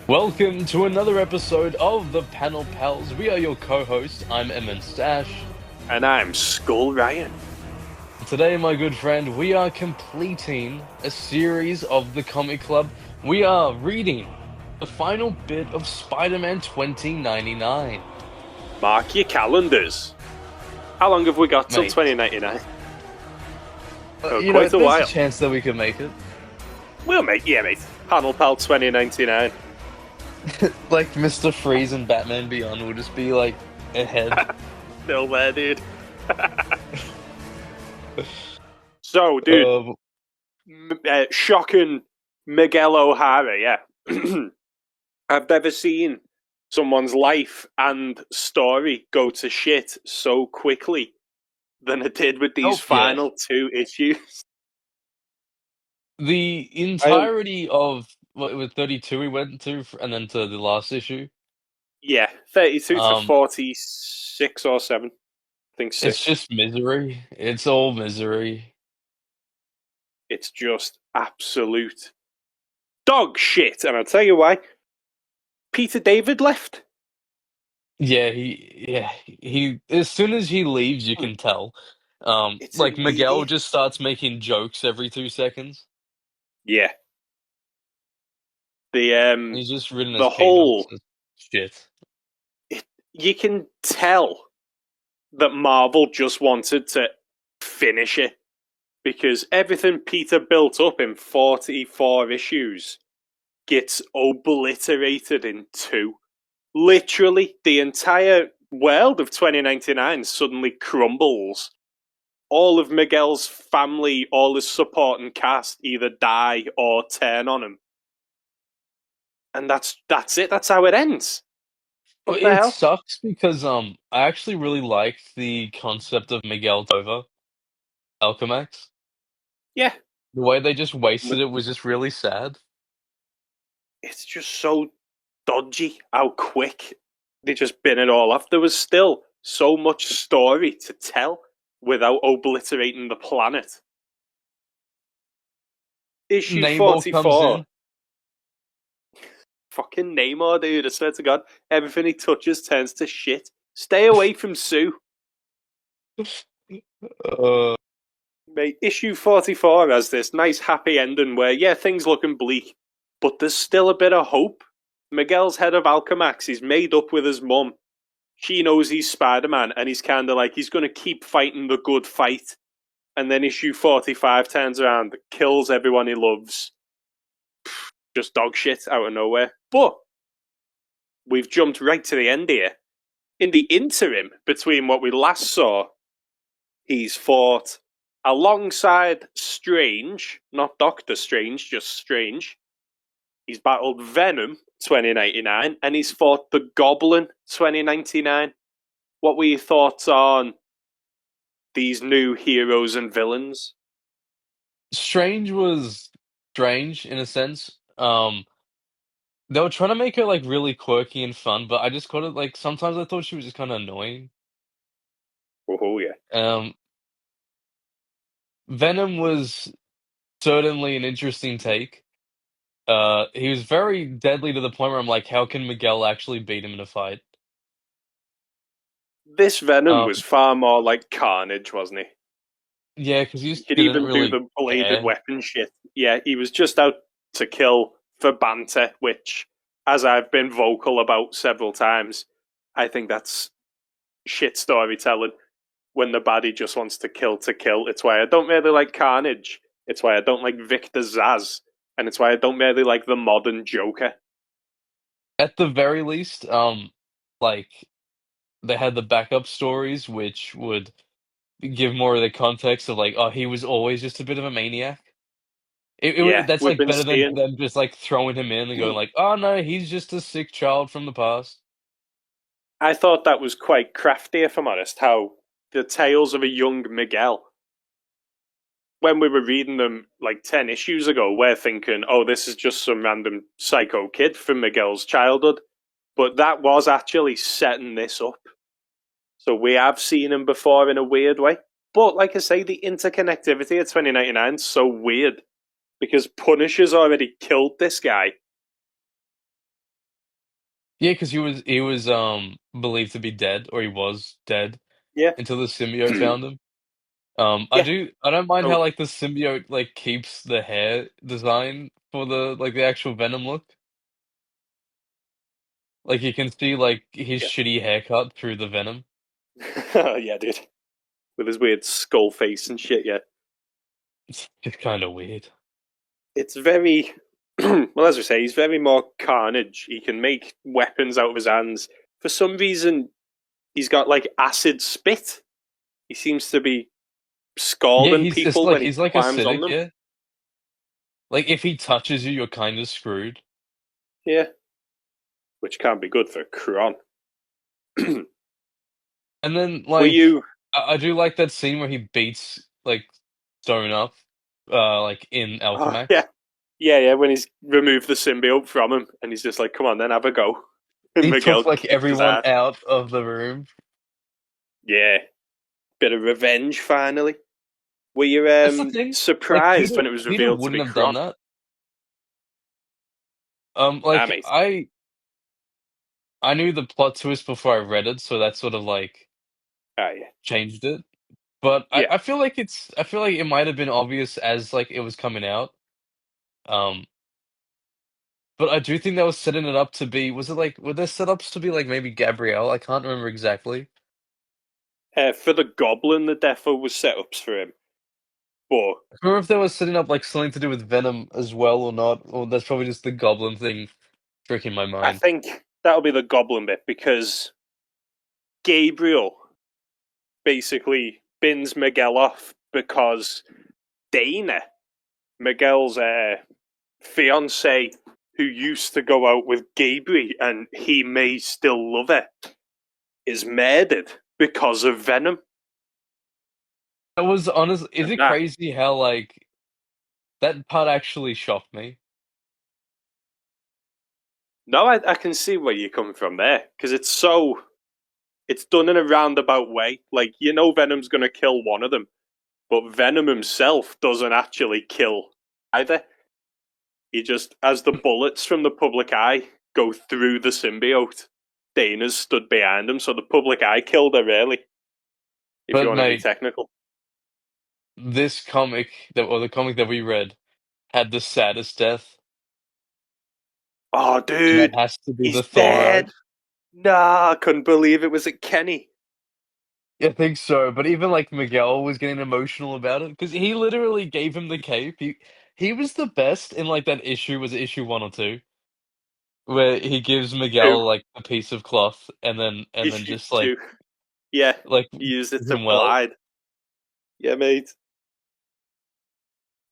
Welcome to another episode of the Panel Pals. We are your co-hosts. I'm MNStash. And I'm SkullRyan. Today, my good friend, we are completing a series of the Comic Club. We are reading the final bit of Spider-Man 2099. Mark your calendars. How long have we got till Mate. 2099? There's while. a chance that we could make it. We'll make, mate. Panel Pal 2099. Like Mr. Freeze and Batman Beyond will just be like ahead. Still there, dude. So, dude, shocking Miguel O'Hara, yeah. I've never seen someone's life and story go to shit so quickly than it did with these final two issues. The entirety of what was 32 we went to, and then to the last issue. Yeah, 32 to 46 or 7. I think 6. It's just misery. It's all misery. It's just absolute dog shit. And I'll tell you why. Peter David left. Yeah, he as soon as he leaves, you can tell. Like Miguel just starts making jokes every 2 seconds. Yeah. He's just written the as whole shit. You can tell that Marvel just wanted to finish it because everything Peter built up in 44 issues gets obliterated in 2. Literally, the entire world of 2099 suddenly crumbles. All of Miguel's family, all his supporting cast either die or turn on him. And that's it. That's how it ends. What the hell? Sucks because I actually really liked the concept of Miguel over Alchemax. Yeah. The way they just wasted it was just really sad. It's just so dodgy how quick they just bin it all off. There was still so much story to tell without obliterating the planet. Issue Namor 44. comes in. Fucking Namor, dude. I swear to God. Everything he touches turns to shit. Stay away from Sue. Mate, issue 44 has this nice happy ending where, yeah, things looking bleak, but there's still a bit of hope. Miguel's head of Alchemax, he's made up with his mum. She knows he's Spider-Man, and he's kind of like, he's going to keep fighting the good fight. And then issue 45 turns around, kills everyone he loves. Just dog shit out of nowhere. But we've jumped right to the end here. In the interim between what we last saw, he's fought alongside Strange, not Doctor Strange, just Strange. He's battled Venom 2099, and he's fought the Goblin 2099. What were your thoughts on these new heroes and villains? Strange was strange in a sense. They were trying to make her like really quirky and fun, but I just caught it like sometimes I thought she was just kind of annoying. Oh yeah. Venom was certainly an interesting take. He was very deadly to the point where I'm like, how can Miguel actually beat him in a fight? This Venom was far more like Carnage, wasn't he? Yeah, because he could even do the bladed weapon shit. Yeah, he was just out to kill for banter, which, as I've been vocal about several times, I think that's shit storytelling when the baddie just wants to kill to kill. It's why I don't really like Carnage. It's why I don't like Victor Zsasz. And it's why I don't really like the modern Joker. At the very least, like, they had the backup stories, which would give more of the context of like, oh, he was always just a bit of a maniac. That's like better than them just like throwing him in and going like, oh no, he's just a sick child from the past. I thought that was quite crafty, if I'm honest, how the tales of a young Miguel, when we were reading them like 10 issues ago, we're thinking, oh, this is just some random psycho kid from Miguel's childhood. But that was actually setting this up. So we have seen him before in a weird way. But like I say, the interconnectivity of 2099 is so weird because Punisher's already killed this guy. Yeah, because he was believed to be dead, or he was dead Yeah. until the symbiote found him. Yeah. I don't mind how So like the symbiote like keeps the hair design for the actual Venom look. Like you can see like his yeah. shitty haircut through the Venom. Yeah, dude. With his weird skull face and shit, yeah. It's just kind of weird. It's very well, as we say, he's very more carnage. He can make weapons out of his hands. For some reason, he's got like acid spit. He seems to be Yeah, scalding people when he he's like climbs on acidic, them. yeah. Like if he touches you, you're kind of screwed. Yeah, which can't be good for Kron. And then Were like you? I do like that scene where he beats like Stone up, like in Oh, Alchemax. yeah, yeah, yeah. When he's removed the symbiote from him, and he's just like, "Come on, then have a go." And He Miguel took like kicks his everyone ass. out of the room. Yeah, bit of revenge finally. Were you That's the thing. Like surprised when it was Peter revealed to wouldn't be have done Kron? that. Nah, Like mate. I knew the plot twist before I read it, so that sort of like Ah, yeah, changed it. But yeah. I feel like it might have been obvious as like it was coming out. Um, but I do think that was setting it up to be. Was it like were there setups to be like maybe Gabrielle? I can't remember exactly. For the Goblin, the defo was setups for him, but I don't remember if they were setting up like something to do with Venom as well or not, or that's probably just the Goblin thing tricking my I mind. think that'll be the Goblin bit because Gabriel basically bins Miguel off because Dana, Miguel's fiance, who used to go out with Gabriel and he may still love her, is murdered because of Venom. That was honest. Is And it that, crazy how like that part actually shocked me? no, I can see where you're coming from there because it's done in a roundabout way. Like, Venom's going to kill one of them, but Venom himself doesn't actually kill either. He just, as the bullets from the public eye go through the symbiote, Dana's stood behind him, so the public eye killed her, really, if you But want to be mate, technical. this the comic that we read had the saddest death, Oh, and that dude, has to be he's the Thorite. dead. Nah, I couldn't believe it. Was it Kenny? I think so, but even like Miguel was getting emotional about it because he literally gave him the cape. He was the best in like that issue. Was it issue one or two where he gives Two. Miguel like a piece of cloth and then Issue just two. Yeah, like he used it gives to him well. glide. Yeah, mate.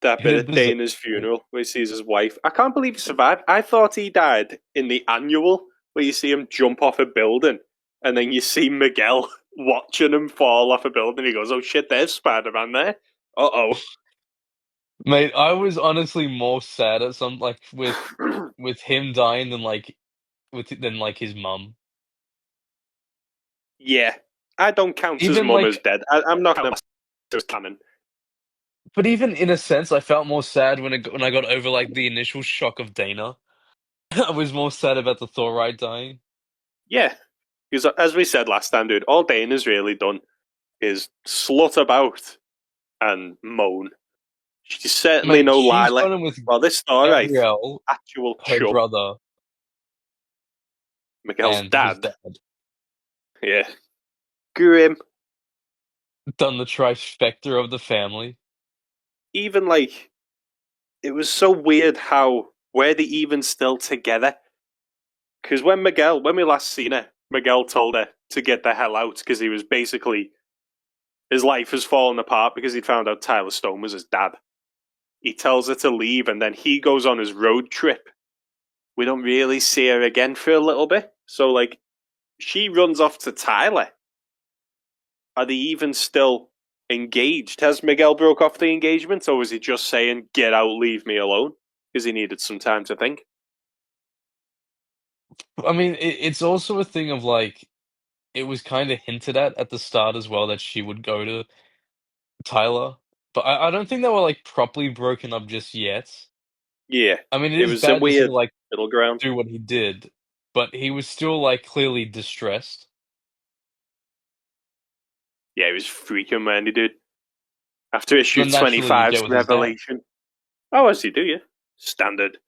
That He bit did at deserve Dana's it. funeral where he sees his wife. I can't believe he survived. I thought he died in the annual where you see him jump off a building and then you see Miguel watching him fall off a building. He goes, "Oh shit, there's Spider-Man there." Uh Mate, I was honestly more sad at some like oh. with him dying than like than like his mum. Yeah, I don't count his Even mum as like dead. I'm not gonna as canon. But even in a sense, I felt more sad when I got over like the initial shock of Dana. I was more sad about the Thorite dying. Yeah, because as we said last time, dude, all Dana's really done is slut about and moan. She's certainly Mate, no she's Lila. done it with Well, this alright. Gabrielle, Actual her chub. brother, Miguel's and his dad. dad. Yeah. Grim. Done the trifecta of the family. Even like it was so weird how were they even still together? Because when we last seen her, Miguel told her to get the hell out because he was basically his life has fallen apart because he'd found out Tyler Stone was his dad. He tells her to leave and then he goes on his road trip. We don't really see her again for a little bit. So like she runs off to Tyler. Are they even still engaged? Has Miguel broke off the engagement or was he just saying, "Get out, leave me alone"? Because he needed some time to think. I mean, it's also a thing of like it was kind of hinted at the start as well that she would go to Tyler, but I don't think they were like properly broken up just yet. Yeah. I mean, it It is was a bad to see weird like middle ground. do what he did, but he was still like clearly distressed. Yeah, he was freaking when he did. After issue Then naturally you 25's get with his dad. revelation. Oh, as you do, yeah. Standard.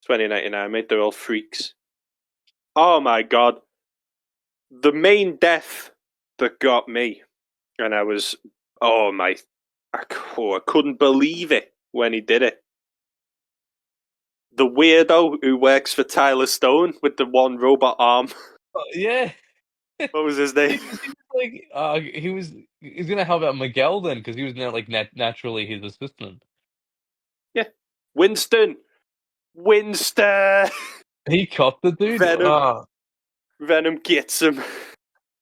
2099, mate, they're all freaks. Oh my god. The main death that got me, and I was, oh my, I couldn't believe it when he did it. The weirdo who works for Tyler Stone with the one robot arm. Yeah, What was his name? he was like he's gonna help out Miguel then because he was now like naturally his assistant. Yeah. Winston. Winston. He copped the dude. Venom. Venom gets him.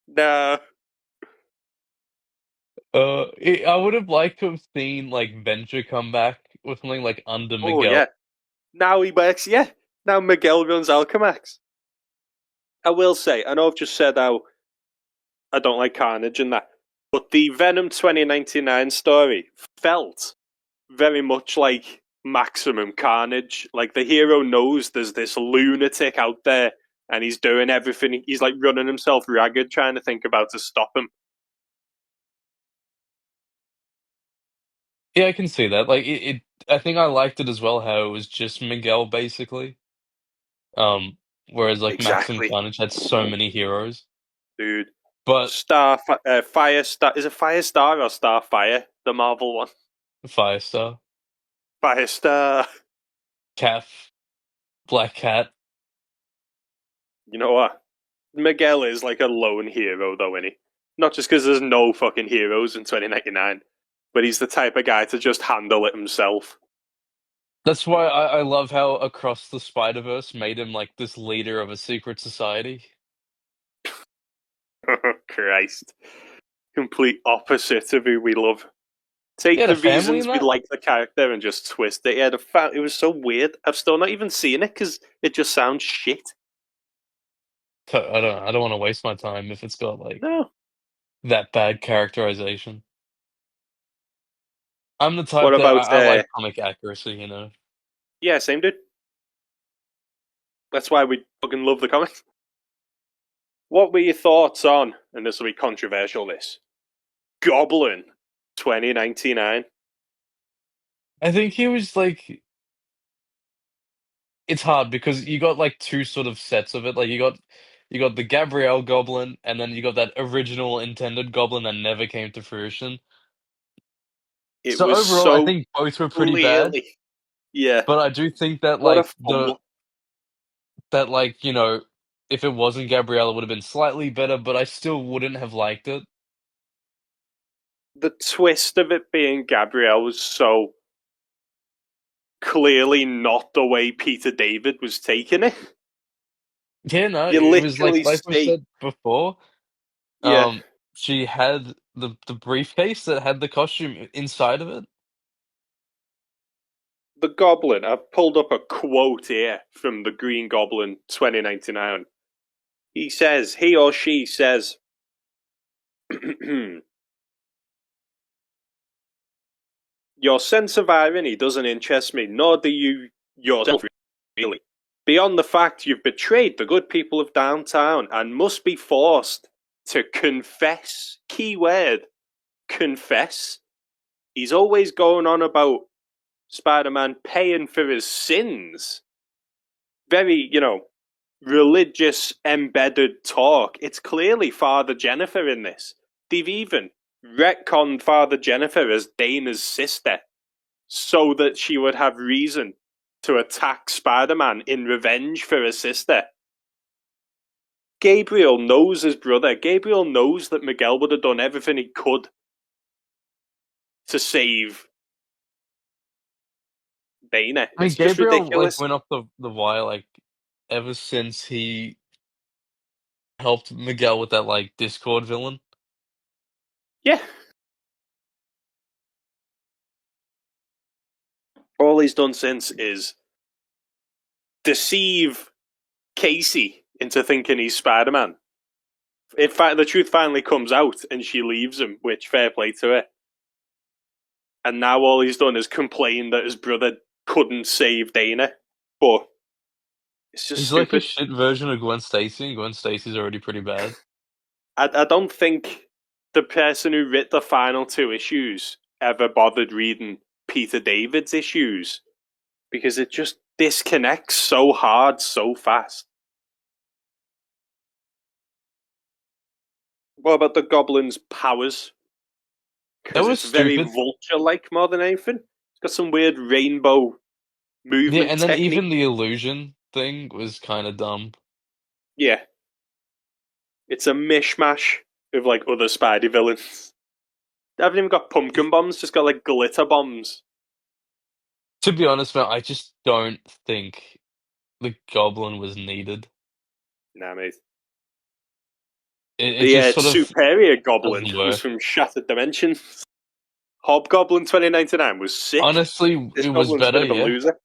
No. I would have liked to have seen like Venture come back with something like under Oh, Miguel. yeah. Now he works, yeah. Now Miguel runs Alchemax. I will say, I know I've just said how I don't like Carnage and that, but the Venom 2099 story felt very much like Maximum Carnage. Like the hero knows there's this lunatic out there and he's doing everything. He's like running himself ragged trying to think about to stop him. Yeah, I can see that. Like I think I liked it as well how it was just Miguel basically. Um, whereas like Maxim Exactly. Carnage had so many heroes. Dude. But Firestar. Is it Firestar or Starfire? The Marvel one. Firestar, Firestar. Calf, Black Cat. You know what? Miguel is like a lone hero, though, isn't he? Not just because there's no fucking heroes in 2099, but he's the type of guy to just handle it himself. That's why I love how Across the Spider-Verse made him like this leader of a secret society. Christ. Complete opposite of who we love. He Take had a the family in reasons we that? like the character and just twist it. Yeah, it was so weird. I've still not even seen it because it just sounds shit. I don't want to waste my time if it's got like No. that bad characterization. I'm the What type that about, I like comic accuracy, you know. yeah, same dude. That's why we fucking love the comics. What were your thoughts on, and this will be controversial, this Goblin 2099? I think he was like it's hard because you got like two sort of sets of it. Like you got the Gabrielle Goblin, and then you got that original intended Goblin that never came to fruition. It So was overall, I so think both were pretty bad. clearly. Yeah. But I do think that What a like fumble. you know, if it wasn't Gabrielle, it would have been slightly better. But I still wouldn't have liked it. The twist of it being Gabrielle was so clearly not the way Peter David was taking it. Yeah, no, You it was literally like we see, said before. yeah, She had the briefcase that had the costume inside of it. the Goblin. I've pulled up a quote here from the Green Goblin 2099. He or she says, your sense of irony doesn't interest me, nor do you yourself, really. Beyond the fact you've betrayed the good people of downtown and must be forced to confess, keyword, confess. He's always going on about Spider-Man paying for his sins. Very, religious embedded talk. It's clearly Father Jennifer in this. They've even retconned Father Jennifer as Dana's sister so that she would have reason to attack Spider-Man in revenge for her sister. Gabriel knows his brother. Gabriel knows that Miguel would have done everything he could to save Dana. I mean, It's just Gabriel like ridiculous. went off the wire like ever since he helped Miguel with that like Discord villain. Yeah. All he's done since is deceive Casey into thinking he's Spider-Man. In fact, the truth finally comes out and she leaves him, which fair play to her. And now all he's done is complain that his brother couldn't save Dana. But It's just He's like a stupid. shit version of Gwen Stacy, and Gwen Stacy's already pretty bad. I don't think the person who writ the final two issues ever bothered reading Peter David's issues because it just disconnects so hard so fast. What about the Goblin's powers? That Because was it's very stupid. vulture like more than anything. It's got some weird rainbow Yeah, movement and then technique. even the illusion thing was kind of dumb. Yeah, it's a mishmash of like other Spidey villains. They haven't even got pumpkin bombs, just got like glitter bombs. To be honest, man, I just don't think the Goblin was needed. Nah, mate. It The just sort of superior goblin doesn't was work. from Shattered Dimensions. Hobgoblin 2099 was sick. Honestly, This it was goblin's a bit better, of a yeah. loser.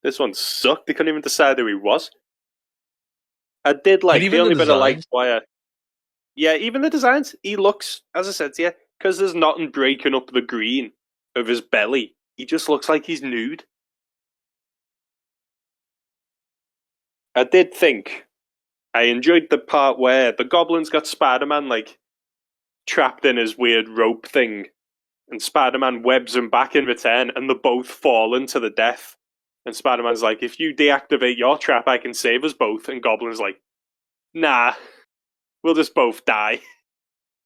This one sucked. They couldn't even decide who he was. I did But like the even the only bit I liked designs, why yeah, even the designs, he looks, as I said to you, because there's nothing breaking up the green of his belly. He just looks like he's nude. I did think I enjoyed the part where the goblins got Spider-Man like trapped in his weird rope thing, and Spider-Man webs him back in return, and they're both fallen to the death. And Spider-Man's like, if you deactivate your trap, I can save us both. And Goblin's like, nah, we'll just both die.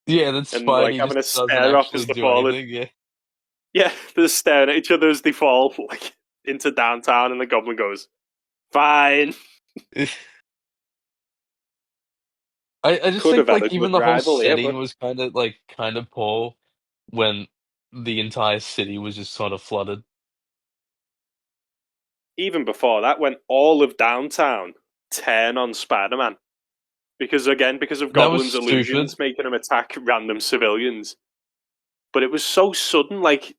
yeah, that And like Spidey having just a doesn't stare off as actually they're do falling. anything, yeah. Yeah, they're staring at each other as they fall like into downtown, and the Goblin goes, fine. I just Could have think, had like, a even good the whole rival here, setting but was kind of poor when the entire city was just sort of flooded. even before that, when all of downtown turn on Spider-Man because of That was Goblin's stupid. illusions making him attack random civilians. But it was so sudden, like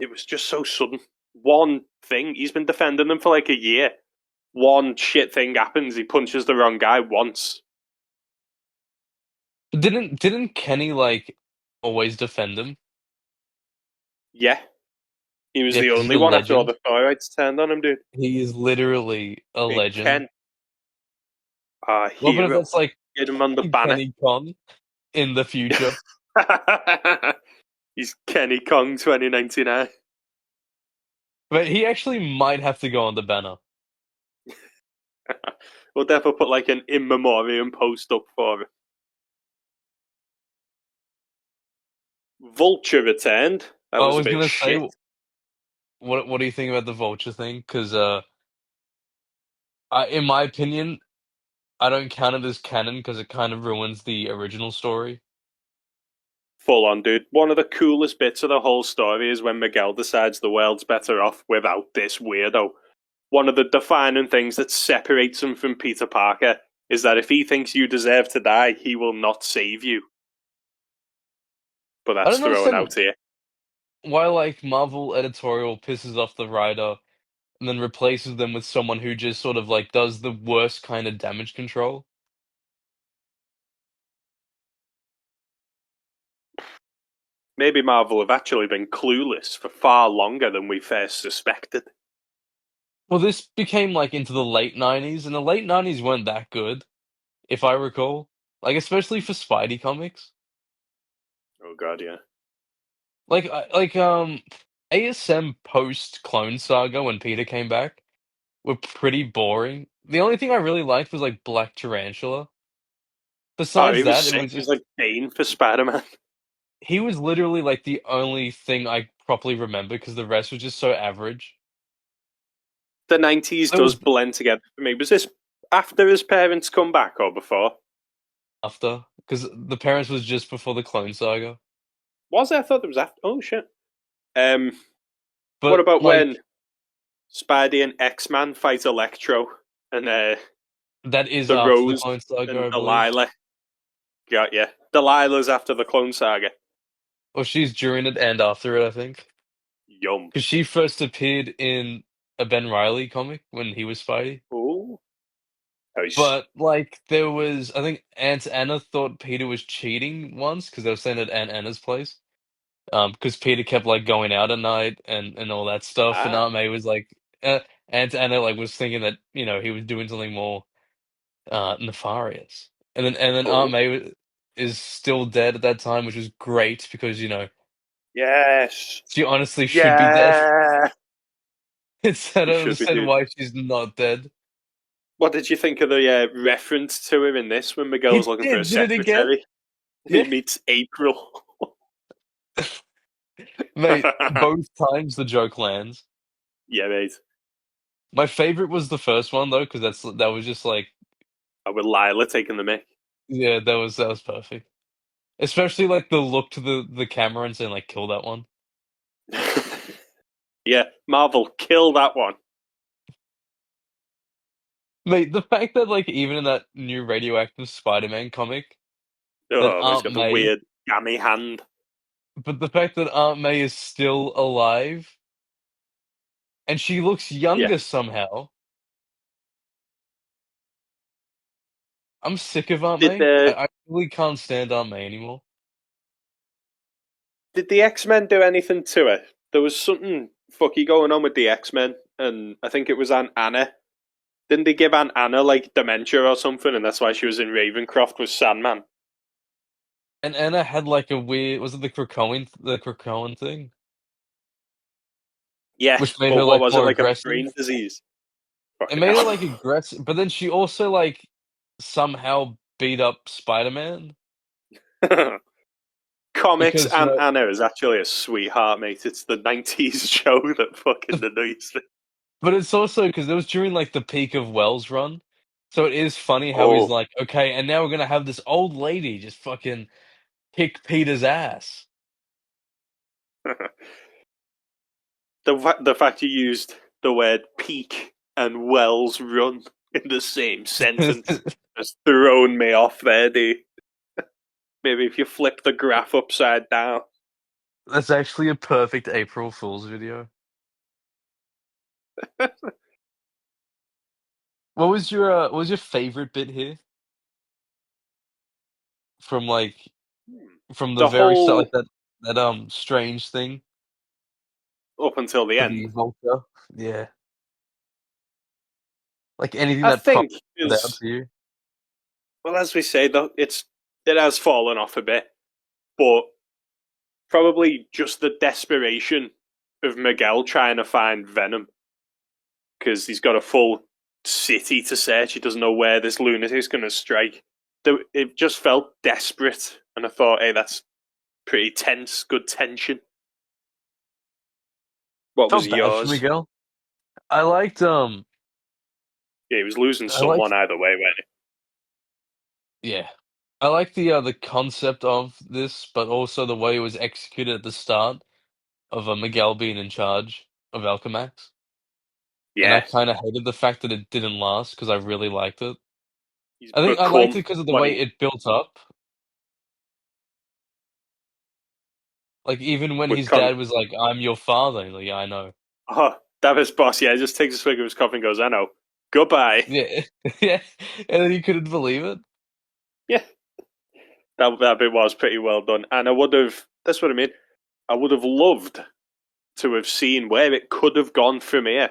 it was just so sudden. One thing, he's been defending them for like a year. One shit thing happens, he punches the wrong guy once. Didn't Kenny, like, always defend him? Yeah, he was Yeah, the because he's only a one after all legend. the steroids turned on him, dude. He is literally a Big legend. Ken, What if hero. that's, like, Get him on the banner. Kenny Kong in the future? He's Kenny Kong 2099. But he actually might have to go on the banner. We'll definitely put like an in memoriam post up for it. Vulture returned. That I was a was bit gonna say, shit. what do you think about the Vulture thing? Because in my opinion, I don't count it as canon because it kind of ruins the original story. Full on, dude. One of the coolest bits of the whole story is when Miguel decides the world's better off without this weirdo. One of the defining things that separates him from Peter Parker is that if he thinks you deserve to die, he will not save you. But I that's don't thrown understand out here. why, like, Marvel editorial pisses off the writer and then replaces them with someone who just sort of like does the worst kind of damage control. Maybe Marvel have actually been clueless for far longer than we first suspected. Well, this became like into the late 90s, and the late 90s weren't that good, if I recall. Like, especially for Spidey comics. Oh god, yeah. Like ASM post Clone Saga when Peter came back were pretty boring. The only thing I really liked was like Black Tarantula. Oh, Besides he was that, it sick. was He was just like Bane for Spider-Man. he was literally like the only thing I properly remember because the rest was just so average. The 90s There does was blend together for me. Was this after his parents come back or before? after because the parents was just before the Clone Saga. Was it? I thought it was after. Oh shit. Um, what But about when like Spidey and X-Man fight Electro and that is the after the Rose Clone Saga, and I believe. Delilah? Got yeah. Delilah's after the Clone Saga. Or she's during it and after it, I think. Yum. Because she first appeared in a Ben Riley comic when he was Spidey. Oh, nice. But like there was, I think Aunt Anna thought Peter was cheating once because they were staying at Aunt Anna's place. Because Peter kept like going out at night and all that stuff, and Ah, Aunt May was like, uh, and Anna like was thinking that he was doing something more nefarious, and then Aunt Oh, May is still dead at that time, which was great because yes. she honestly should be dead. Yeah. Instead You of should be said doing. why she's not dead. What did you think of the reference to him in this when Miguel was He looking for a did it again. secretary? He Yeah, meets April. mate. Both times the joke lands. Yeah, mate. My favorite was the first one though, because that was just like, With Lila taking the mic. yeah, that was perfect. Especially like the look to the camera and saying like, kill that one. Yeah, Marvel, kill that one. Mate, the fact that like even in that new radioactive Spider-Man comic, that Oh, he's Aunt got the May, weird gammy hand. but the fact that Aunt May is still alive and she looks Yeah. younger somehow. I'm sick of Aunt Did May. the I really can't stand Aunt May anymore. did the X-Men do anything to it? There was something fucky going on with the X-Men, and I think it was Aunt Anna. Didn't they give Aunt Anna like dementia or something, and that's why she was in Ravencroft with Sandman? And Anna had like a weird, was it the Krakoan thing? Yeah, Which made but her what like was it, more like a aggressive. brain disease? It Fucking made her hell. like aggressive, but then she also like somehow beat up Spider-Man Comics because Aunt Anna is actually a sweetheart, mate. It's the 90s show that fucking annoys me. but it's also because it was during like the peak of Wells' run. So it is funny how he's Oh. like, okay, and now we're gonna have this old lady just fucking kick Peter's ass. The fact you used the word peak and Wells run in the same sentence has thrown me off there, dude. Maybe if you flip the graph upside down. That's actually a perfect April Fool's video. What was your favorite bit here from like from the The very start, whole like that strange thing up until the for end. the Vulture? Yeah, like anything I that popped think out is to you. well, as we say, though, it has fallen off a bit, but probably just the desperation of Miguel trying to find Venom because he's got a full city to search. He doesn't know where this lunatic's going to strike. It just felt desperate, and I thought, hey, that's pretty tense, good tension. What was Felt bad for yours? Miguel. I liked Yeah, he was losing I liked someone either way, wasn't yeah. I like the concept of this, but also the way it was executed at the start of Miguel being in charge of Alchemax. he? And I Yeah, kind of hated the fact that it didn't last because I really liked it. he's I think I liked become it because of the what way he it built up. Like even when would his con. dad was like, "I'm your father," he's like, "Yeah, I know." Oh, Davis boss, yeah, just takes a swig of his coffee and goes, I know. Goodbye. Yeah, yeah, and then he couldn't believe it. Yeah, that bit was pretty well done. And I would have, that's what I mean, I would have loved to have seen where it could have gone from here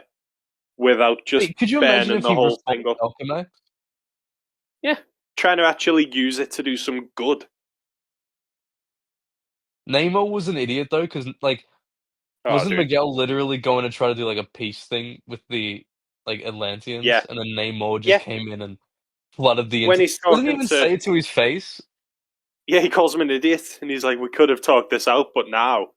without just Wait, could you imagine burning if the he whole reformed thing up. Alchemax? Yeah, trying to actually use it to do some good. Namor was an idiot though, because like, Oh, wasn't dude. Miguel literally going to try to do like a peace thing with the like Yeah, Atlanteans, and then Namor just yeah. came in and flooded the When entire. he's Doesn't talking even to, say it to his face. yeah, he calls him an idiot, and he's like, "We could have talked this out, but now."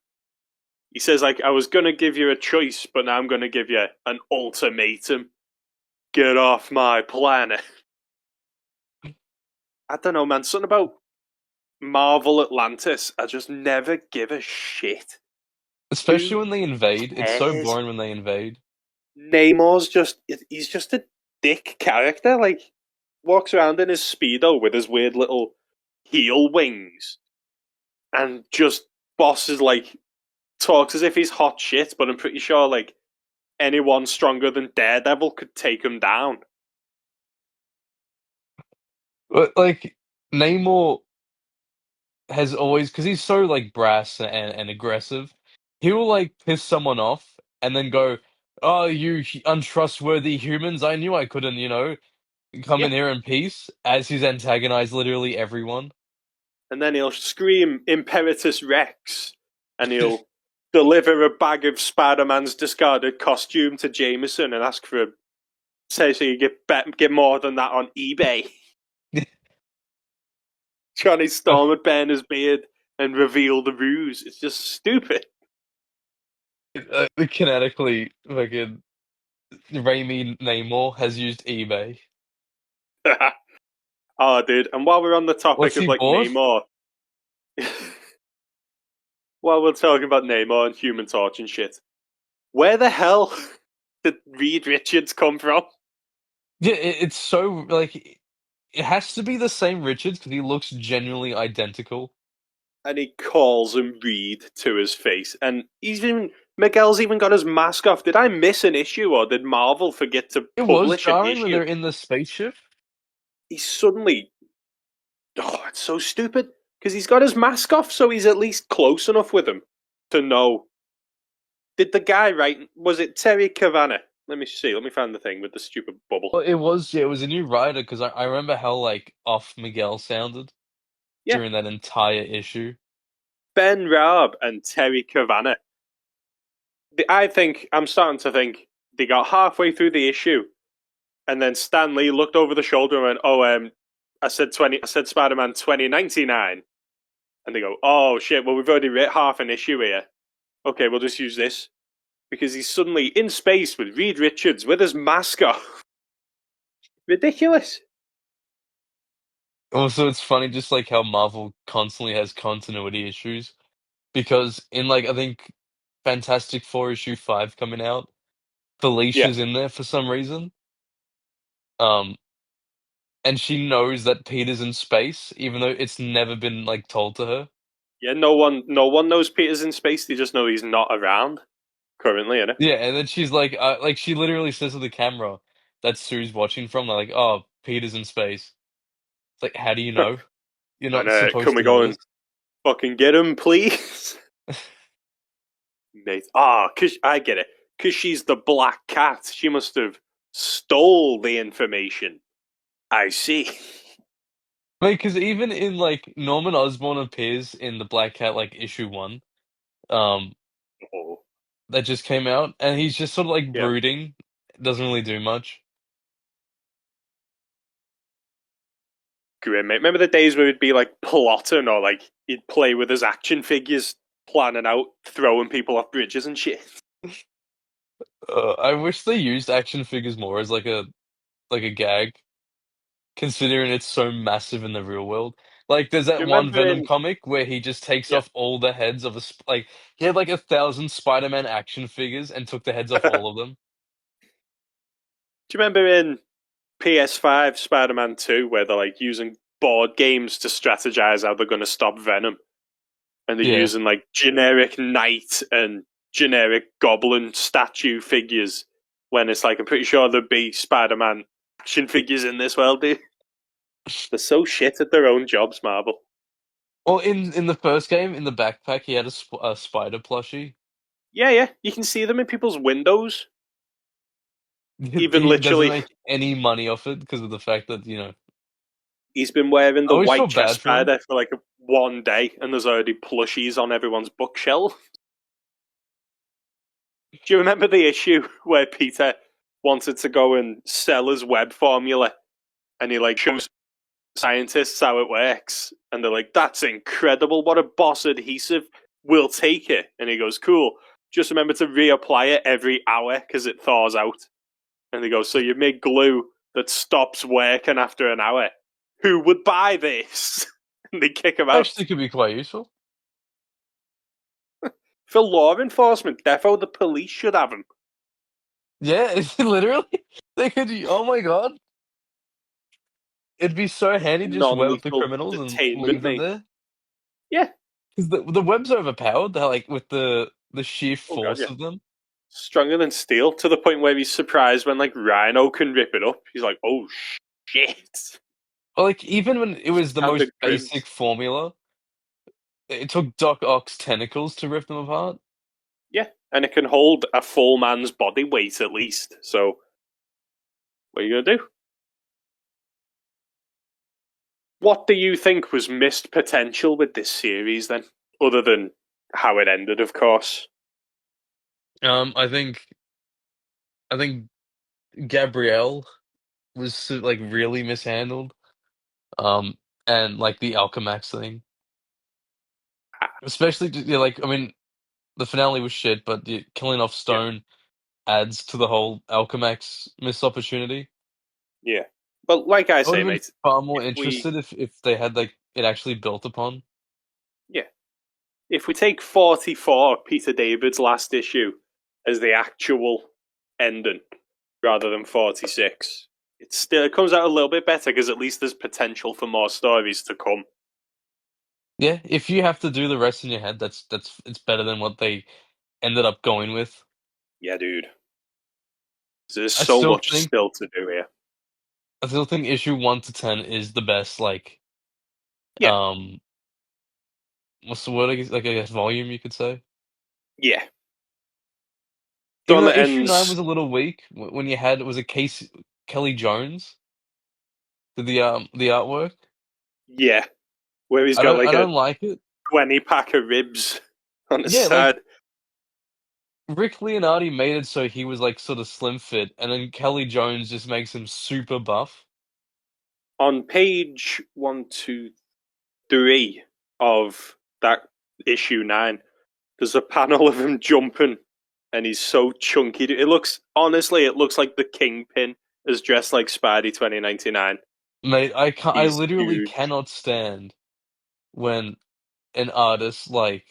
He says, "Like I was gonna give you a choice, but now I'm gonna give you an ultimatum. Get off my planet." I don't know, man. Something about Marvel Atlantis. I just never give a shit. Especially Who when they invade. It's so cares? boring when they invade. Namor's just—he's just a dick character. Like walks around in his speedo with his weird little heel wings, and just bosses like talks as if he's hot shit. But I'm pretty sure like anyone stronger than Daredevil could take him down. But like Namor has always, because he's so like brass and aggressive, he will like piss someone off and then go, Oh, you untrustworthy humans! I knew I couldn't, come Yeah. in here in peace. As he's antagonized literally everyone. And then he'll scream Imperatus Rex, and he'll deliver a bag of Spider-Man's discarded costume to Jameson and ask for say so you get more than that on eBay. Johnny Storm would burn his beard and reveal the ruse. It's just stupid. Kinetically, fucking Raimi Namor has used eBay. Oh, dude. And while we're on the topic What's of he like bored? Namor, while we're talking about Namor and Human Torch and shit, where the hell did Reed Richards come from? Yeah, it's so like it has to be the same Richards because he looks genuinely identical. And he calls him Reed to his face. And Miguel's even got his mask off. Did I miss an issue, or did Marvel forget to It was publish an jarring when issue? they're in the spaceship. He's suddenly, oh, it's so stupid because he's got his mask off, so he's at least close enough with him to know. Did the guy write? Was it Terry Cavanagh? Let me see. Let me find the thing with the stupid bubble. Well, it was, yeah, it was a new writer because I remember how like off Miguel sounded Yeah, during that entire issue. Ben Raab and Terry Cavanagh. I think I'm starting to think they got halfway through the issue, and then Stan Lee looked over the shoulder and went, "Oh, I said 20. I said Spider-Man 2099," and they go, "Oh shit! Well, we've already written half an issue here. Okay, we'll just use this." Because he's suddenly in space with Reed Richards with his mask off. Ridiculous. Also, it's funny just like how Marvel constantly has continuity issues because in like I think Fantastic Four issue 5 coming out, Yeah, Felicia's in there for some reason. Um, and she knows that Peter's in space, even though it's never been like told to her. yeah. No one knows Peter's in space. They just know he's not around currently, innit? Yeah, and then she's like she literally says to the camera that Sue's watching from, like, "Oh, Peter's in space." It's like, how do you know? You're And not can supposed we to know go this. and fucking get him, please, mate? Ah, cause I get it. Cause she's the Black Cat. She must have stole the information. I see. Like, because even in like Norman Osborn appears in the Black Cat like issue 1, um, Oh, that just came out, and he's just sort of like yeah. brooding, doesn't really do much. Grim, mate. Remember the days where he'd be like plotting or like he'd play with his action figures, planning out throwing people off bridges and shit. I wish they used action figures more as like a gag, considering it's so massive in the real world. Like, there's Do that you one remember Venom in comic where he just takes yeah? off all the heads of like he had like 1,000 Spider-Man action figures and took the heads off Do all of them. you remember in PS5 Spider-Man 2 where they're like using board games to strategize how they're going to stop Venom, and they're Yeah. using like generic knight and generic goblin statue figures when it's like I'm pretty sure there'd be Spider-Man action figures in this world, dude. They're so shit at their own jobs, Marvel. Well, in the first game, in the backpack, he had a spider plushie. Yeah, yeah, you can see them in people's windows. Even He doesn't literally, make any money off it because of the fact that, he's been wearing I the always white felt chest bad for him. spider for like 1 day, and there's already plushies on everyone's bookshelf. Do you remember the issue where Peter wanted to go and sell his web formula, and he like shows scientists how it works, and they're like, "That's incredible! What a boss adhesive! We'll take it." And he goes, "Cool. Just remember to reapply it every hour because it thaws out." And they go, "So you make glue that stops working after an hour? Who would buy this?" And they kick him out. Actually, could be quite useful. For law enforcement, defo the police should have him. Yeah, literally. They could. Oh my god, it'd be so handy to just web the Non-lethal criminals and detainment, leave them mate. there. Yeah. Because the web's overpowered. They're like with the sheer Oh god, force yeah. of them. Stronger than steel to the point where he's surprised when like Rhino can rip it up. He's like, "Oh shit!" Or like even when it was the most Standard basic grins. formula, it took Doc Ock's tentacles to rip them apart. Yeah, and it can hold a full man's body weight at least. So, what are you gonna do? What do you think was missed potential with this series then, other than how it ended, of course? I think Gabrielle was like really mishandled. Um, and like the Alchemax thing, especially yeah, like I mean, the finale was shit, but the killing off Yeah, Stone adds to the whole Alchemax missed opportunity. yeah. But like I I would say, have been mate, far more if we interested if they had like it actually built upon. yeah, if we take 44, Peter David's last issue, as the actual ending rather than 46, it comes out a little bit better because at least there's potential for more stories to come. Yeah, if you have to do the rest in your head, that's it's better than what they ended up going with. Yeah, dude. There's I so still much think still to do here. I still think issue 1 to 10 is the best. Like, Yeah, um, what's the word? Like, I guess volume you could say. yeah. The Even one though that issue 9 ends, was a little weak when you had was a case Kelly Jones did the artwork. yeah, where he's got I like a don't like it. 20 pack of ribs on his Yeah, like side. Rick Leonardi made it so he was like sort of slim fit, and then Kelly Jones just makes him super buff. On page 1, 2, 3 of that issue 9, there's a panel of him jumping, and he's so chunky. It looks, honestly, it looks like the Kingpin is dressed like Spidey 2099. Mate, I He's literally huge. cannot stand when an artist like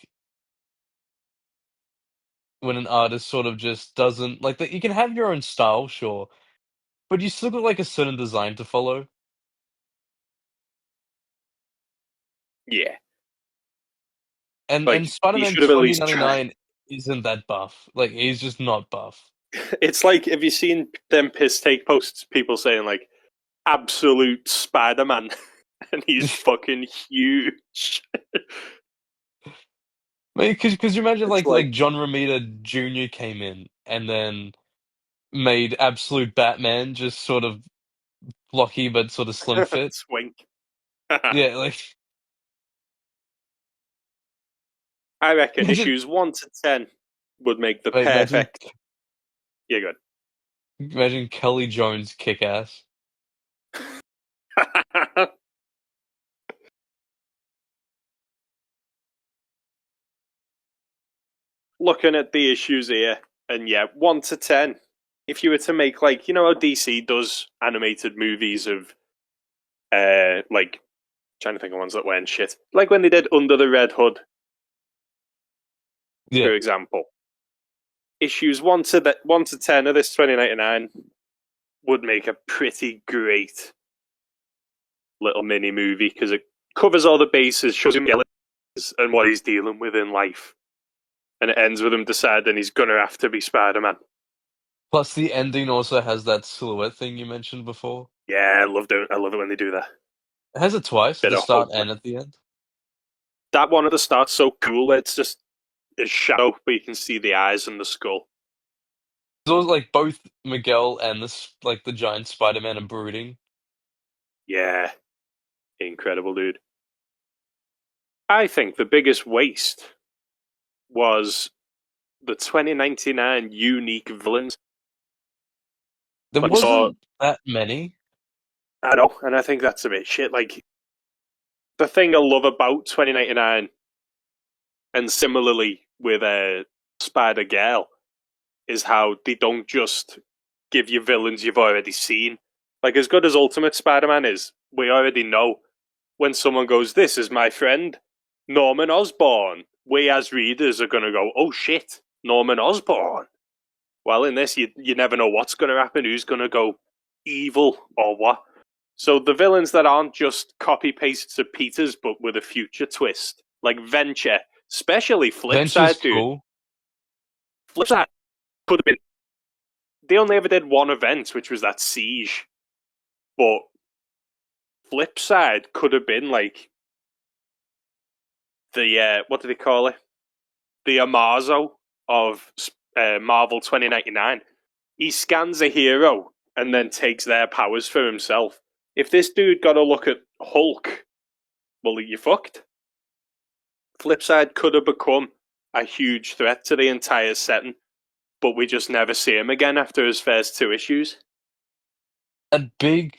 when an artist sort of just doesn't like that. You can have your own style, sure, but you still got like a certain design to follow. Yeah, And like he Spider-Man should have at least tried. 2099 isn't that buff. Like he's just not buff. It's like, have you seen them piss take posts? People saying like absolute Spider-Man, and he's fucking huge. I mean, cause you imagine It's like like John Romita Jr. came in and then made absolute Batman just sort of blocky but sort of slim fit. swink. Yeah, like I reckon imagine issues 1 to 10 would make the like, perfect. Yeah, good. imagine Kelly Jones kick ass. Looking at the issues here, and yeah, 1 to 10. If you were to make like how DC does animated movies of like trying to think of ones that weren't shit, like when they did Under the Red Hood, Yeah. for example. Issues 1 to 10 of this 2099 would make a pretty great little mini movie because it covers all the bases, shows him and what he's dealing with in life, and it ends with him deciding he's gonna have to be Spider-Man. Plus the ending also has that silhouette thing you mentioned before. Yeah, I love it when they do that. It has it twice, at Bit the of hope. start and at the end. That one at the start's so cool. It's just a shadow, but you can see the eyes and the skull. So like both Miguel and like the giant Spider-Man are brooding. Yeah, incredible, dude. I think the biggest waste was the 2099 unique villains. There Like, so wasn't that many. I know, and I think that's a bit shit. Like, the thing I love about 2099, and similarly with Spider Girl, is how they don't just give you villains you've already seen. Like, as good as Ultimate Spider Man is, we already know when someone goes, "This is my friend, Norman Osborn," we as readers are going to go, "Oh shit, Norman Osborn." Well, in this, you never know what's going to happen, who's going to go evil or what. So the villains that aren't just copy pastes of Peter's, but with a future twist, like Venture, especially Venture's Flipside, dude. cool. Flipside could have been. They only ever did one event, which was that siege. But Flipside could have been like the what do they call it? The Amazo of Marvel 2099. He scans a hero and then takes their powers for himself. If this dude got a look at Hulk, well, you fucked. Flipside could have become a huge threat to the entire setting, but we just never see him again after his first two issues. That big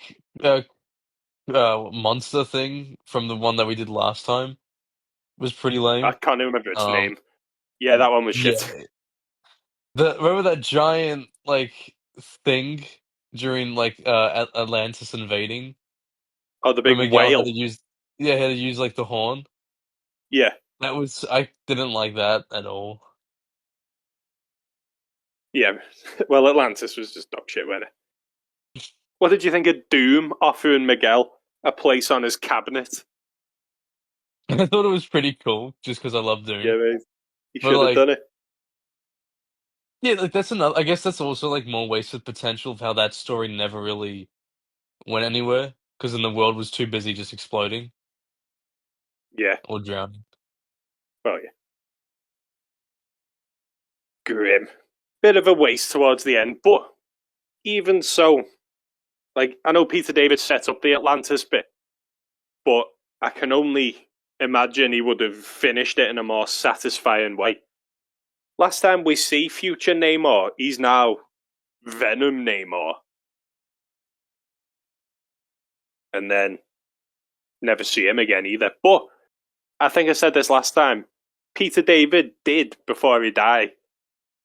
monster thing from the one that we did last time was pretty I lame. can't remember its Um, name. Yeah, that one was shit. yeah, remember that giant like thing during like Atlantis invading, Oh, the where big Miguel had to whale. use yeah, he had to use like the horn. Yeah, That was I didn't like that at all. yeah. Well, Atlantis was just dog shit, wasn't it? What did you think of Doom offering Miguel a place on his cabinet? I thought it was pretty cool just because I love Yeah, Doom. mate. He But should have like, done it. yeah, like that's another. I guess that's also like more wasted potential of how that story never really went anywhere because then the world was too busy just exploding Yeah. or drowning. Well, yeah. Grim. Bit of a waste towards the end, but even so, like I know Peter David set up the Atlantis bit, but I can only imagine he would have finished it in a more satisfying way. Last time we see future Namor, he's now Venom Namor. And then never see him again either. But I think I said this last time. Peter David did, before he died,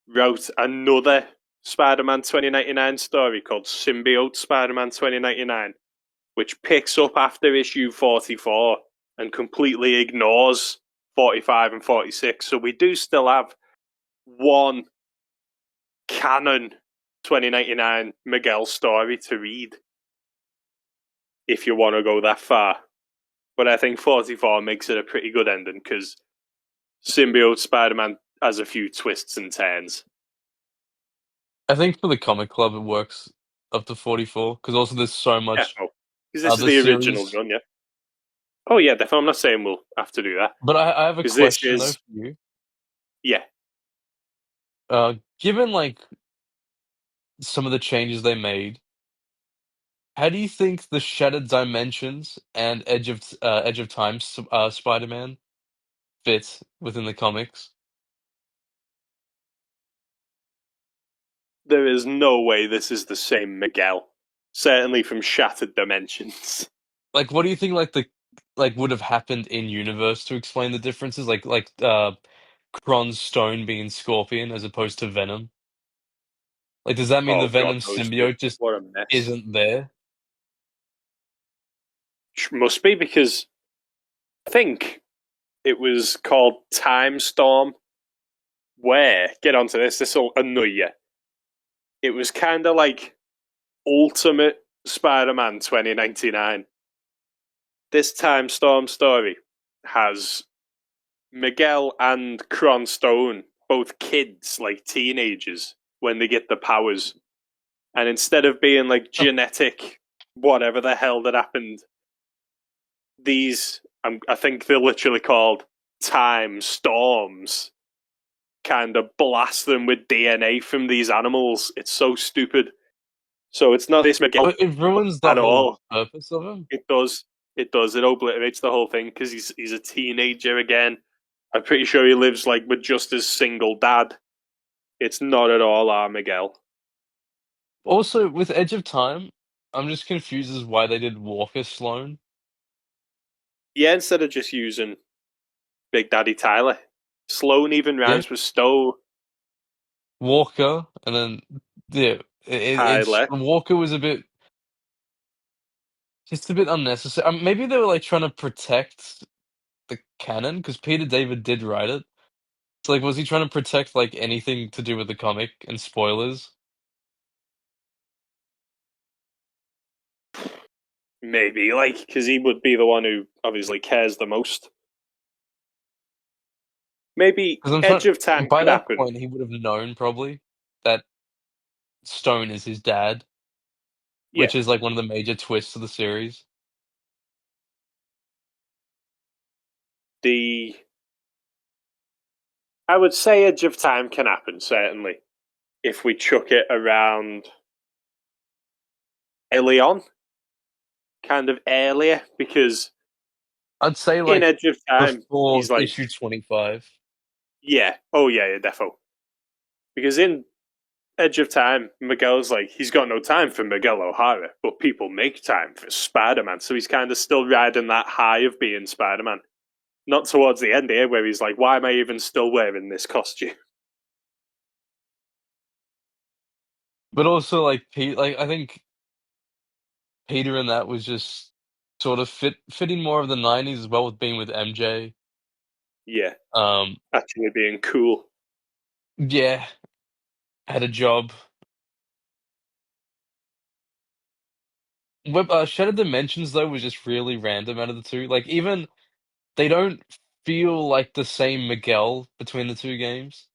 wrote another Spider-Man 2099 story called Symbiote Spider-Man 2099, which picks up after issue 44 and completely ignores 45 and 46. So we do still have one canon 2099 Miguel story to read if you want to go that far. But I think 44 makes it a pretty good ending because Symbiote Spider-Man has a few twists and turns. I think for the comic club it works up to 44 because also there's so Yeah, much because this is other the original series. run, yeah. Oh yeah, definitely. I'm not saying we'll have to do that But I have a because this question though is for you. yeah. Given like some of the changes they made, how do you think the Shattered Dimensions and Edge of Time Spider-Man fit within the comics? There is no way this is the same Miguel. Certainly from Shattered Dimensions. Like, what do you think? Like would have happened in universe to explain the differences? Kron's stone being Scorpion as opposed to Venom. Like, does that mean the Oh God Venom knows, dude. symbiote just What a mess. isn't there? Must be because I think it was called Time Storm. Where get onto this. This will annoy you. It was kind of like Ultimate Spider-Man 2099. This Time Storm story has Miguel and Kron Stone, both kids, like teenagers, when they get the powers. And instead of being like genetic, whatever the hell that happened, these, I think they're literally called time storms, kind of blast them with DNA from these animals. It's so stupid. So it's not this Miguel But it ruins the at whole all. purpose of him. It does. It does. It obliterates the whole thing because he's a teenager again. I'm pretty sure he lives like with just his single dad. It's not at all our Miguel. Also, with Edge of Time, I'm just confused as why they did Walker Sloan. Yeah, instead of just using Big Daddy Tyler, Sloan even Yeah, rhymes with Stowe. Walker, and then yeah, it's Tyler. Walker was a bit just a bit unnecessary. Maybe they were like trying to protect the canon because Peter David did write it. So like, was he trying to protect like anything to do with the comic and spoilers? Maybe, like, because he would be the one who obviously cares the most. Maybe Because I'm Edge trying. of Time By could that happen. point, he would have known probably that Stone is his dad, Yeah. which is like one of the major twists of the series. The I would say Edge of Time can happen, certainly, if we chuck it around early on, kind of earlier, because I'd say in like Edge of Time, before he's like, issue 25. yeah, oh yeah, defo. Because in Edge of Time, Miguel's like, he's got no time for Miguel O'Hara, but people make time for Spider-Man, so he's kind of still riding that high of being Spider-Man. Not towards the end here, where he's like, why am I even still wearing this costume? But also like Pete, like I think Peter in that was just sort of fitting more of the 90s as well with being with MJ. Yeah, Um, actually being cool. yeah, had a job. Shattered Dimensions though was just really random out of the two. Like even they don't feel like the same Miguel between the two games.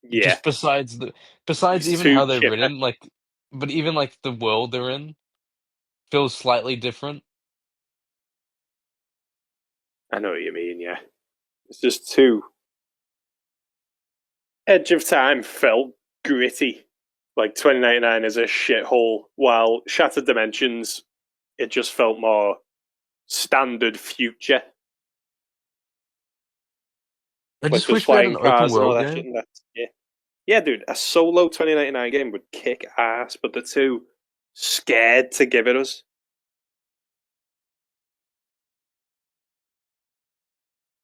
Yeah, Just besides he's even too how they're chipper. written, like but even like the world they're in feels slightly different. I know what you mean, yeah. It's just too. Edge of Time felt gritty. Like 2099 is a shithole, while Shattered Dimensions, it just felt more standard future. I Like just there's wish we had an flying open cars and all world that shit, game. and that's yeah. Yeah, dude, a solo 2099 game would kick ass, but the two scared to give it us.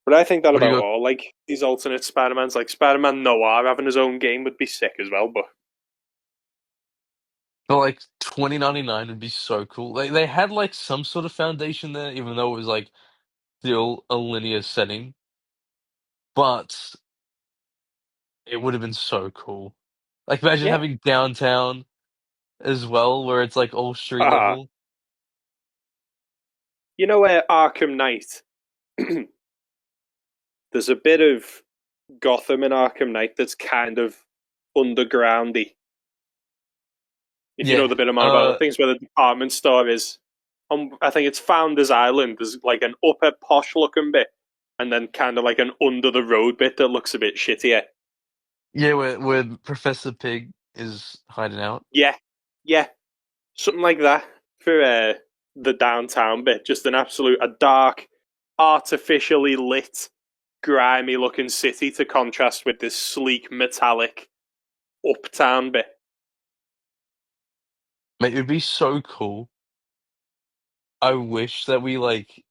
But I think that What do you about got? all like these alternate Spider-Mans, like Spider-Man Noir having his own game would be sick as well, but But like 2099 would be so cool. They had like some sort of foundation there, even though it was like still a linear setting. But it would have been so cool. Like imagine yeah. having downtown as well, where it's like all street Uh, level. you know where Arkham Knight, there's a bit of Gotham in Arkham Knight that's kind of undergroundy. If you know Yeah. the bit I'm on about, things where the department store is. I think it's Founders Island. There's like an upper posh looking bit, and then kind of like an under the road bit that looks a bit shittier. Yeah, where Professor Pig is hiding out. Yeah, yeah, something like that for the downtown bit. Just an absolute a dark, artificially lit, grimy looking city to contrast with this sleek, metallic uptown bit. Mate, it would be so cool. I wish that we like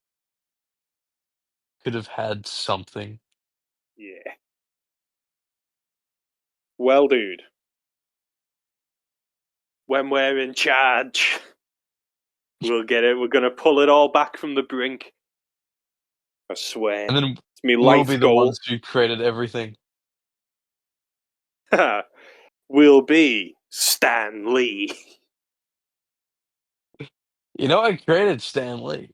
could have had something. Yeah. Well, dude, when we're in charge, we'll get it. We're gonna pull it all back from the brink. I swear. And then It's my we'll be life the goal. ones who created everything. We'll be Stan Lee. You know, I created Stan Lee.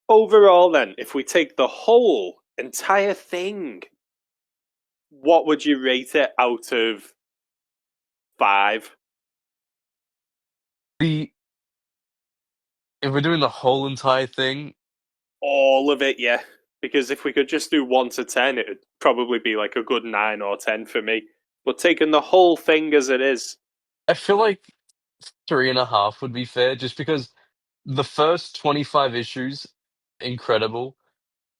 Overall, then, if we take the whole entire thing, what would you rate it out of five? The If we're doing the whole entire thing, All of it, yeah. Because if we could just do 1 to 10, it'd probably be like a good 9 or 10 for me. But taking the whole thing as it is, I feel like 3.5 would be fair, just because the first 25 issues, incredible.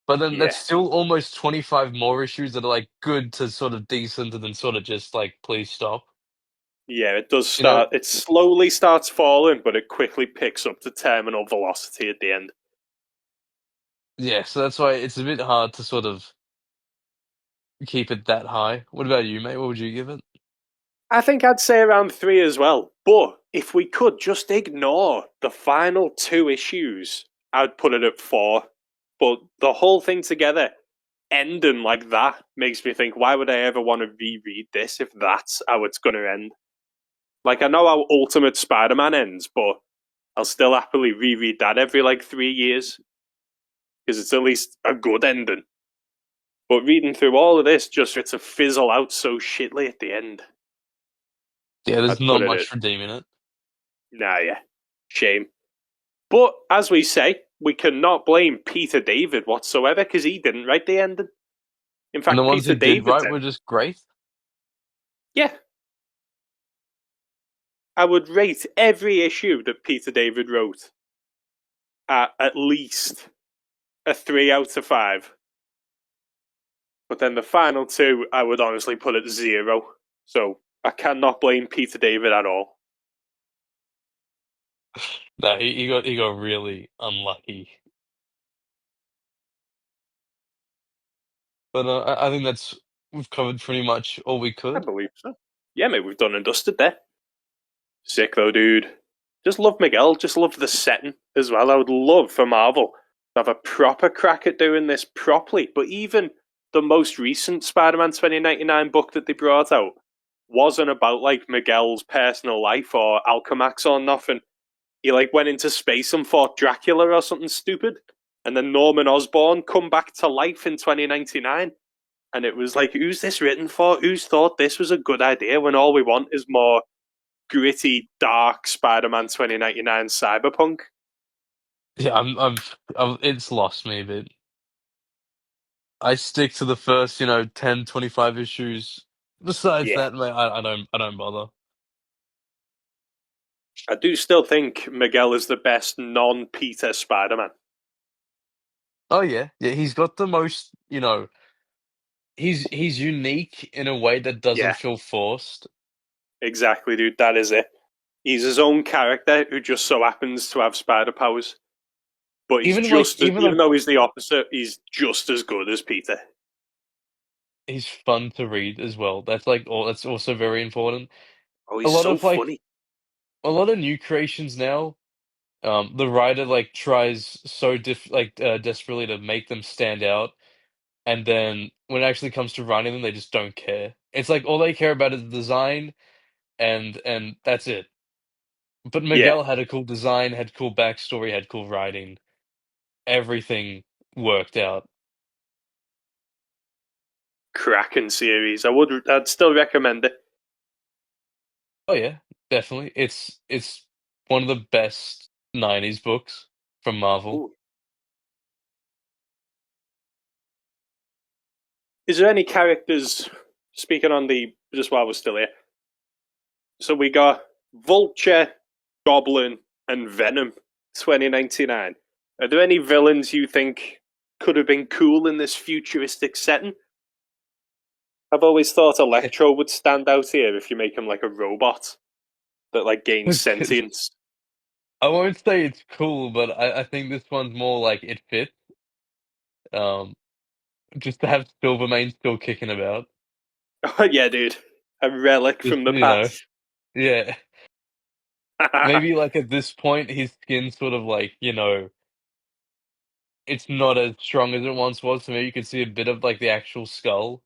But then that's yeah. still almost 25 more issues that are like good to sort of decent and then sort of just like, please stop. Yeah, it does You know? start. It slowly starts falling, but it quickly picks up to terminal velocity at the end. Yeah, so that's why it's a bit hard to sort of keep it that high. What about you, mate? What would you give it? I think I'd say around 3 as well. But if we could just ignore the final 2 issues, I'd put it at 4. But the whole thing together, ending like that, makes me think, why would I ever want to reread this if that's how it's going to end? Like, I know how Ultimate Spider Man ends, but I'll still happily reread that every like 3 years because it's at least a good ending. But reading through all of this just for it to fizzle out so shitly at the end, Yeah, there's I'd put not it at much redeeming it. nah, yeah, shame. But as we say, we cannot blame Peter David whatsoever because he didn't write the ending. In And the fact, ones Peter he did David right said, were just great. yeah, I would rate every issue that Peter David wrote at least a 3 out of 5. But then the final two, I would honestly put at 0. So I cannot blame Peter David at all. No, he got really unlucky. But I think that's we've covered pretty much all we I could. believe so. Yeah, mate, we've done and dusted there. Sick though, dude. Just love Miguel. Just love the setting as well. I would love for Marvel to have a proper crack at doing this properly. But even the most recent Spider-Man 2099 book that they brought out wasn't about like Miguel's personal life or Alchemax or nothing. He like went into space and fought Dracula or something stupid, and then Norman Osborn come back to life in 2099. And it was like, who's this written for? Who's thought this was a good idea when all we want is more gritty, dark Spider-Man 2099 cyberpunk? Yeah, it's lost me a bit. I stick to the first, 10, 25 issues. Besides Yeah, that, mate, I don't bother. I do still think Miguel is the best non-Peter Spider-Man. Oh yeah, yeah, he's got the most, he's unique in a way that doesn't Yeah, feel forced. exactly, dude. That is it. He's his own character who just so happens to have spider powers, but he's just as, Even even like though he's the opposite, he's just as good as Peter. he's fun to read as well. That's also very important. Oh, A he's lot so of like funny. a lot of new creations now. The writer like tries so desperately to make them stand out, and then when it actually comes to writing them, they just don't care. It's like all they care about is the design, and that's it. But Yeah, Miguel had a cool design, had cool backstory, had cool writing. Everything worked out. Kraken series. I'd still recommend it. Oh yeah, definitely. It's one of the best '90s books from Marvel. Ooh. Is there any characters speaking on the just while we're still here? So we got Vulture, Goblin, and Venom 2099. Are there any villains you think could have been cool in this futuristic setting? I've always thought Electro would stand out here if you make him like a robot that like gains sentience. I won't say it's cool, but I think this one's more like it fits. Um, just to have Silvermane still kicking about. Oh yeah, dude. A relic Just, from the past. yeah. Maybe like at this point his skin's sort of like, it's not as strong as it once was, so maybe you could see a bit of like the actual skull,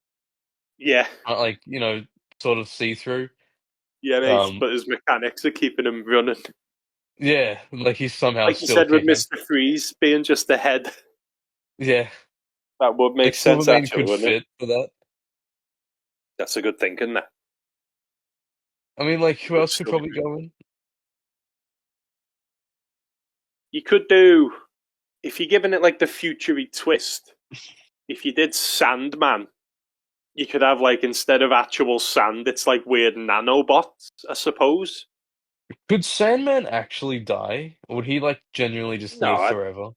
Yeah. like, sort of see through. Yeah, mate. Um, But his mechanics are keeping him running. yeah, like he's somehow Like you still said with kicking. Mr. Freeze being just the head. Yeah, That would make like sense Silvermane actually, could wouldn't it? fit for that. That's a good thinking there. I mean, like who Would else could still be probably good. go in? You could do if you're giving it like the futury twist, if you did Sandman, you could have like instead of actual sand, it's like weird nanobots, I suppose. Could Sandman actually die? Or would he like genuinely just live No, forever?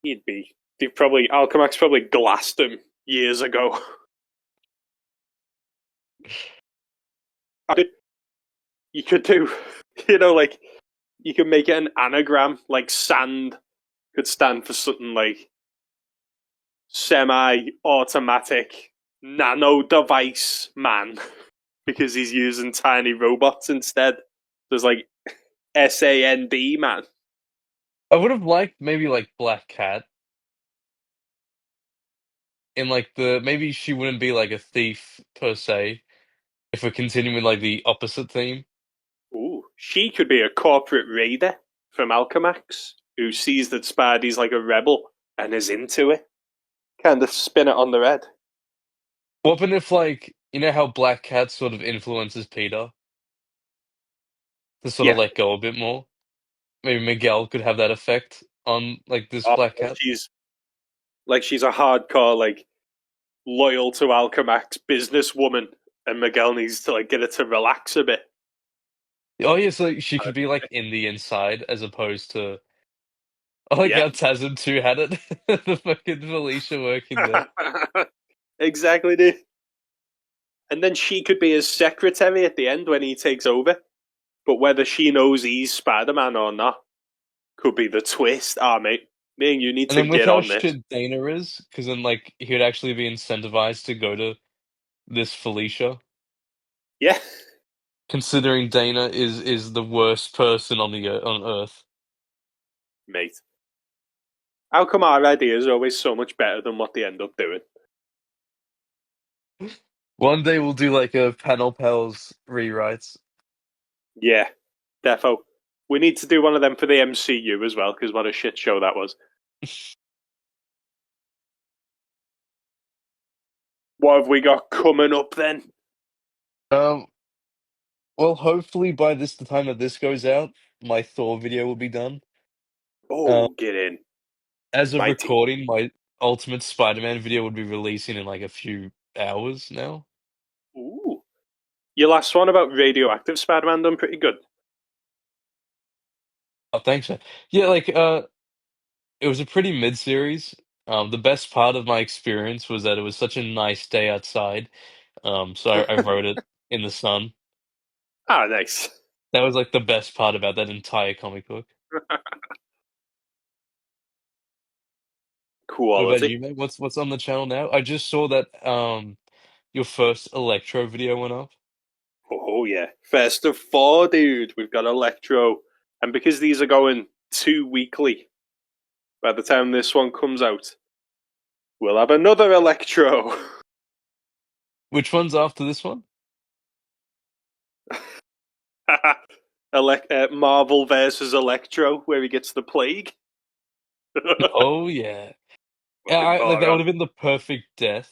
he'd be. They probably Alchemax probably glassed him years ago. You could do, like you could make it an anagram. Like sand could stand for something like semi-automatic nano device man because he's using tiny robots instead. There's like SAND man. I would have liked maybe like Black Cat in like the maybe she wouldn't be like a thief per se if we're continuing like the opposite theme. Ooh, she could be a corporate raider from Alchemax who sees that Spidey's like a rebel and is into it. Kind of spin it on their head. What happened if like how Black Cat sort of influences Peter to sort of Yeah. let go a bit more? Maybe Miguel could have that effect on like this Oh, Black Cat. she's a hardcore like loyal to Alchemax businesswoman, and Miguel needs to like get her to relax a bit. Oh yeah, so she could be like in the inside as opposed to. I like Yeah. how Tasm 2 had it. The fucking Felicia working there. Exactly, dude. And then she could be his secretary at the end when he takes over. But whether she knows he's Spider-Man or not could be the twist. Ah, mate, me and you need And to then with get how on this. shit Dana is, because then like he would actually be incentivized to go to this Felicia, Yeah, considering Dana is the worst person on on Earth. mate. How come our ideas are always so much better than what they end up doing? One day we'll do like a panel pals rewrites. Yeah, defo. We need to do one of them for the MCU as well, because what a shit show that was. What have we got coming up then? Um, well, hopefully by the time that this goes out, my Thor video will be done. Um, Oh, get in. as of My team. recording, my Ultimate Spider-Man video would be releasing in like a few hours now. Ooh. Your last one about radioactive Spider-Man done pretty good. Oh, thanks, man. Yeah, like it was a pretty mid-series. The best part of my experience was that it was such a nice day outside. So I wrote it in the sun. Ah, nice. That was like the best part about that entire comic book. What about Quality. you, man? What's on the channel now? I just saw that your first Electro video went up. Oh, yeah. First of four, dude. We've got Electro. And because these are going 2 weekly, by the time this one comes out, we'll have another Electro. Which one's after this one? Marvel versus Electro, where he gets the plague. Oh yeah. Yeah, Fucking like that would moron. have been the perfect death.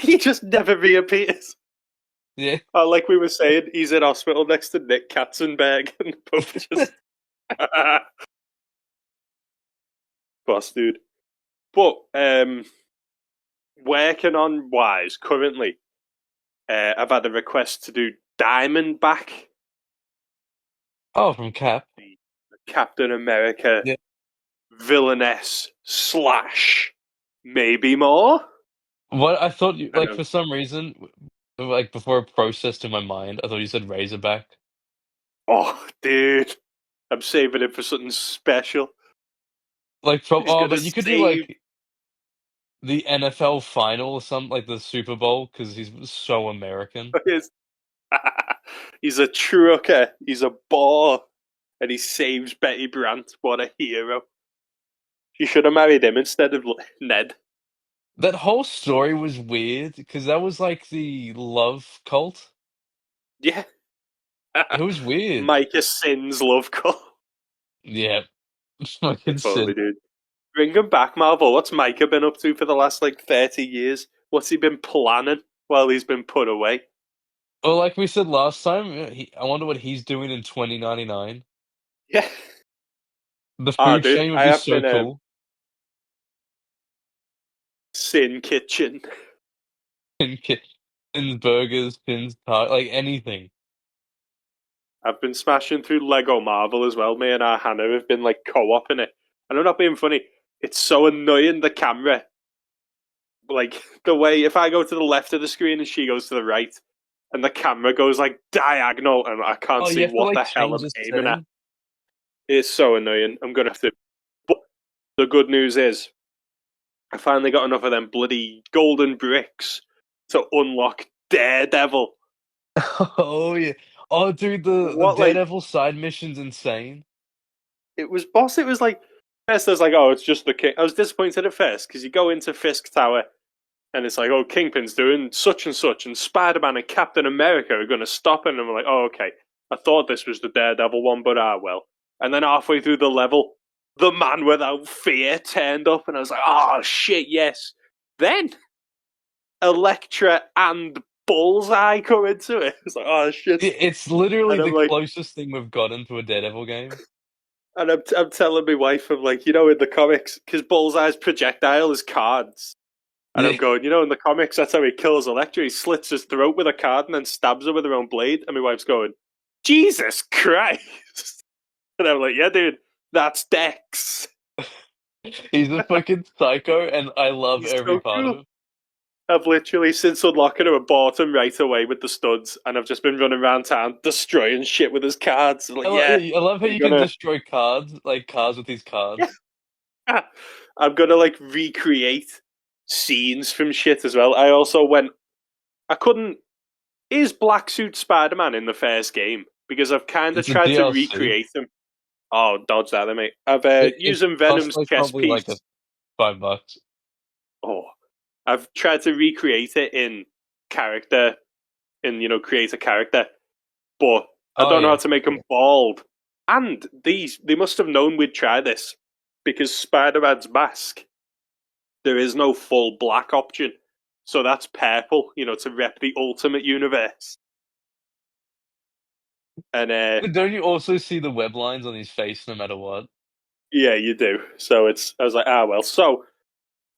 He just never reappears. Yeah. Like we were saying, he's in hospital next to Nick Katzenberg, and both just boss dude. But working on Wise currently, I've had a request to do Diamondback, Oh, from Cap. the Captain America Yeah. villainess slash maybe more. What I thought you I like know. for some reason, like before it processed in my mind, I thought you said Razorback. Oh, dude, I'm saving it for something special. Like from He's oh, gonna but you could do save. like the NFL final or something like the Super Bowl because he's so American. His he's a trucker. He's a bore, and he saves Betty Brant. What a hero! She should have married him instead of Ned. That whole story was weird because that was like the love cult. Yeah, It was weird. Micah Sin's love call. Yeah, fucking If only, sin. dude. Bring him back, Marvel. What's Micah been up to for the last like 30 years? What's he been planning while he's been put away? Well, like we said last time, I wonder what he's doing in 2099. Yeah. The Ah, food dude, chain would I be have so been cool. Sin Kitchen. And Finn's burgers, Finn's like anything. I've been smashing through Lego Marvel as well. Me and our Hannah have been like co-oping it. And I'm not being funny. It's so annoying the camera. Like the way if I go to the left of the screen and she goes to the right, and the camera goes like diagonal, and I can't Oh, you see have to what like the hell change I'm the aiming at. setting. It's so annoying. I'm gonna have to. But the good news is, I finally got enough of them bloody golden bricks to unlock Daredevil. Oh yeah. Oh, dude, the What like Daredevil side mission's insane. it was boss. It was like first I was like, oh, it's just the king. I was disappointed at first because you go into Fisk Tower and it's like, oh, Kingpin's doing such, and Spider Man and Captain America are going to stop him. And I'm like, oh, okay. I thought this was the Daredevil one, but well. And then halfway through the level, the man without fear turned up, and I was like, oh shit, yes. Then Elektra and Bullseye come into it. It's like, oh shit. It's literally And I'm the like, closest thing we've gotten to a Daredevil game. and I'm telling my wife, I'm like, in the comics, because Bullseye's projectile is cards. And Yeah, I'm going, you know, in the comics, that's how he kills Elektra. He slits his throat with a card and then stabs her with her own blade. And my wife's going, Jesus Christ. And I'm like, yeah, dude, that's Dex. he's a fucking psycho, and I love He's every so part of cool. him. I've literally, since unlocking him, I bought him right away with the studs. And I've just been running around town destroying shit with his cards. I'm like, yeah, I love how I'm you can gonna, destroy cards, like cards with these yeah, cards. I'm gonna like recreate scenes from shit as well. I also went, I couldn't, is Black Suit Spider Man in the first game? Because I've kind of It's a tried to DLC. recreate him. Oh, dodge that, mate. I've It using costs Venom's like chest probably like a piece. $5. Oh, I've tried to recreate it in character, in create a character, but I Oh don't know how yeah, to make yeah. him bald. And they must have known we'd try this because Spider Man's mask, there is no full black option, so that's purple. To rep the Ultimate Universe. And But don't you also see the web lines on his face no matter what? yeah, you do. So I was like, well. So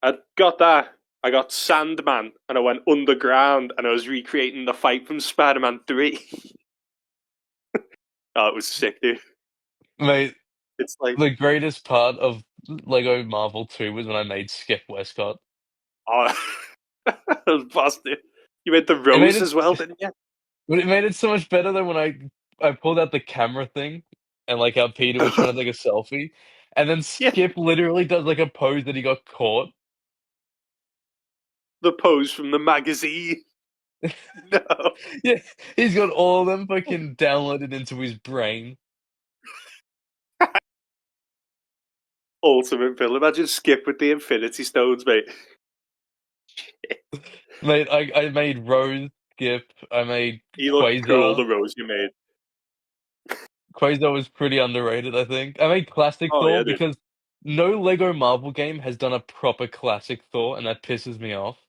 I got that. I got Sandman, and I went underground, and I was recreating the fight from Spider-Man 3. Oh, it was sick, dude. Mate, It's like, the greatest part of Lego Marvel 2 was when I made Skip Westcott. oh, that was busted. You made the It made rose it as well, didn't you? but it made it so much better than when I pulled out the camera thing and like how Peter was trying to take a selfie, and then Yeah, Skip literally does like a pose that he got caught. the pose from the magazine. No. Yeah, he's got all of them fucking downloaded into his brain. Ultimate villain. Imagine Skip with the Infinity Stones, mate. Mate, I made Rose, Skip, I made You look cool, Quasar. the rose you made. Quasar was pretty underrated, I think. I made Classic Oh, Thor yeah, dude. because no Lego Marvel game has done a proper Classic Thor, and that pisses me off.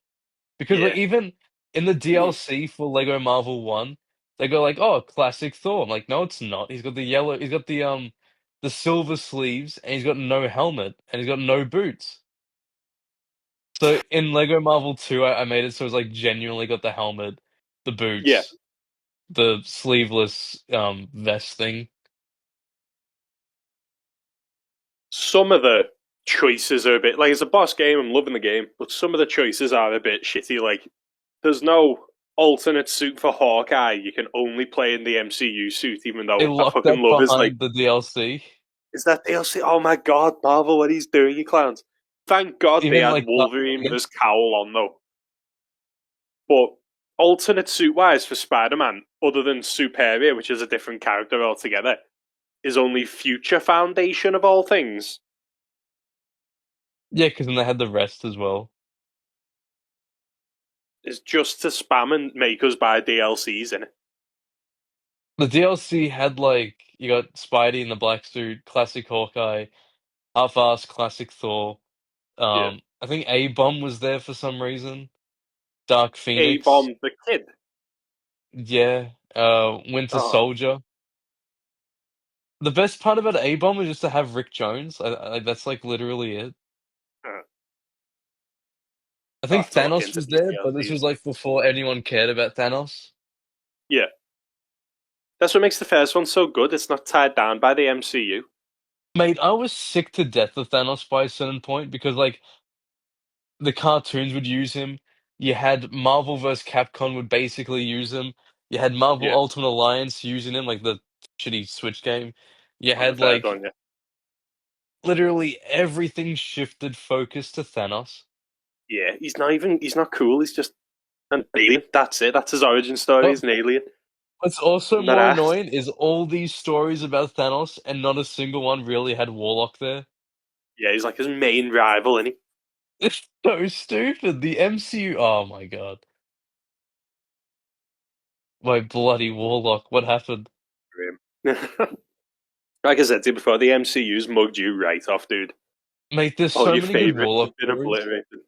Because like Yeah. even in the DLC for Lego Marvel 1, they go like, "Oh, Classic Thor." I'm like, "No, it's not. He's got the silver sleeves, and he's got no helmet, and he's got no boots." So in Lego Marvel 2, I made it so it's like genuinely got the helmet, the Yeah. boots, the sleeveless vest thing. Some of the choices are a bit like it's a boss game. I'm loving the game, but some of the choices are a bit shitty. Like there's no alternate suit for Hawkeye. You can only play in the MCU suit, even They though I locked fucking that love his like. behind the DLC. Is that DLC? Oh my god, Marvel, what he's doing, you clowns! Thank God they Even had like Wolverine with his cowl on though. But alternate suit wise for Spider Man, other than Superior, which is a different character altogether, is only Future Foundation of all things. yeah, because then they had the rest as well. Is just to spam and make us buy DLCs in it. The DLC had like you got Spidey in the black suit, classic Hawkeye, half-assed classic Thor. Yeah. I think A-Bomb was there for some reason. Dark A Phoenix, Bomb the Kid. yeah. Winter Oh, Soldier. The best part about A-Bomb is just to have Rick Jones. That's like literally it. uh, I I'll think have to look Thanos into was these there, but this DLCs. was like before anyone cared about Thanos. Yeah. That's what makes the first one so good. It's not tied down by the MCU. Mate, I was sick to death of Thanos by a certain point because like the cartoons would use him. You had Marvel vs. Capcom would basically use him. You had Marvel Yeah. Ultimate Alliance using him, like the shitty Switch game. You On the had third like one, yeah. literally everything shifted focus to Thanos. Yeah, he's not cool. He's just an alien. That's it. That's his origin story. But He's an alien. what's also And that more ass. annoying is all these stories about Thanos, and not a single one really had Warlock there. Yeah, he's like his main rival, isn't It's so stupid. The MCU. Oh my god. My bloody Warlock. What happened? he? Like I said to you before, the MCU's mugged you right off, dude. Mate, there's All so your many good favorites Warlock have been stories. obliterated.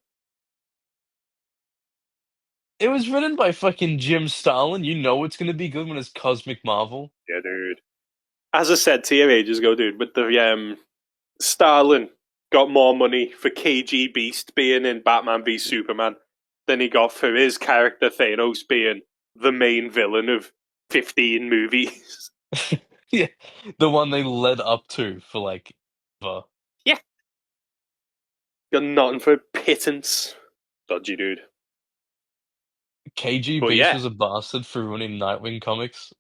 It was written by fucking Jim Starlin. You know it's gonna be good when it's Cosmic Marvel. Yeah, dude. As I said to you ages ago, dude, with the Starlin. got more money for KG Beast being in Batman v Superman than he got for his character Thanos being the main villain of 15 movies. Yeah, the one they led up to for like the Yeah. Got nothing for pittance. Dodgy dude. KG But Beast yeah. was a bastard for ruining Nightwing comics.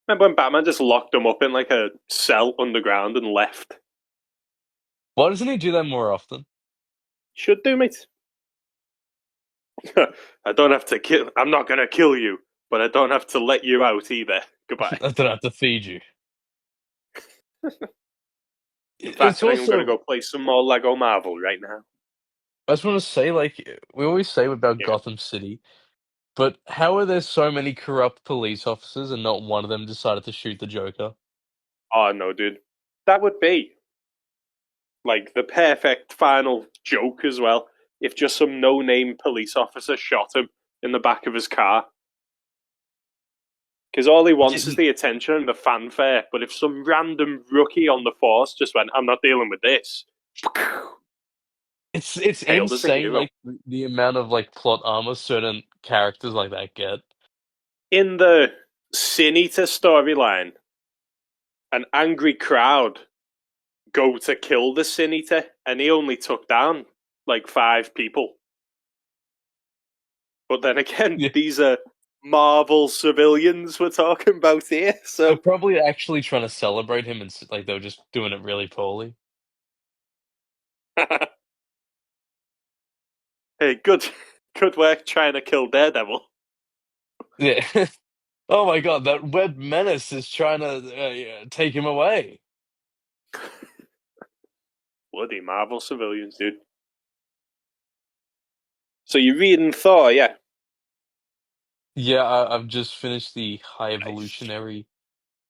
Remember when Batman just locked him up in like a cell underground and left? Why doesn't he do that more often? Should do, mate. I don't have to kill. I'm not gonna kill you, but I don't have to let you out either. Goodbye. I don't have to feed you. In It's fact, I think I'm gonna also go play some more Lego Marvel right now. I just want to say, like we always say about Yeah. Gotham City, but how are there so many corrupt police officers and not one of them decided to shoot the Joker? Oh no, dude. That would be like the perfect final joke as well. If just some no-name police officer shot him in the back of his car. Because all he wants is the attention and the fanfare. But if some random rookie on the force just went, I'm not dealing with this, It's hailed as a insane, hero. like the amount of like plot armor certain characters like that get. In the Sin Eater storyline, an angry crowd go to kill the Sin Eater, and he only took down like 5 people. But then again, Yeah, these are Marvel civilians we're talking about here, they're so probably actually trying to celebrate him, and like they were just doing it really poorly. hey, good work trying to kill Daredevil. Yeah. Oh my god, that web menace is trying to yeah, take him away. Bloody Marvel civilians, dude. So you're reading Thor, yeah? Yeah, I've just finished the High Nice. Evolutionary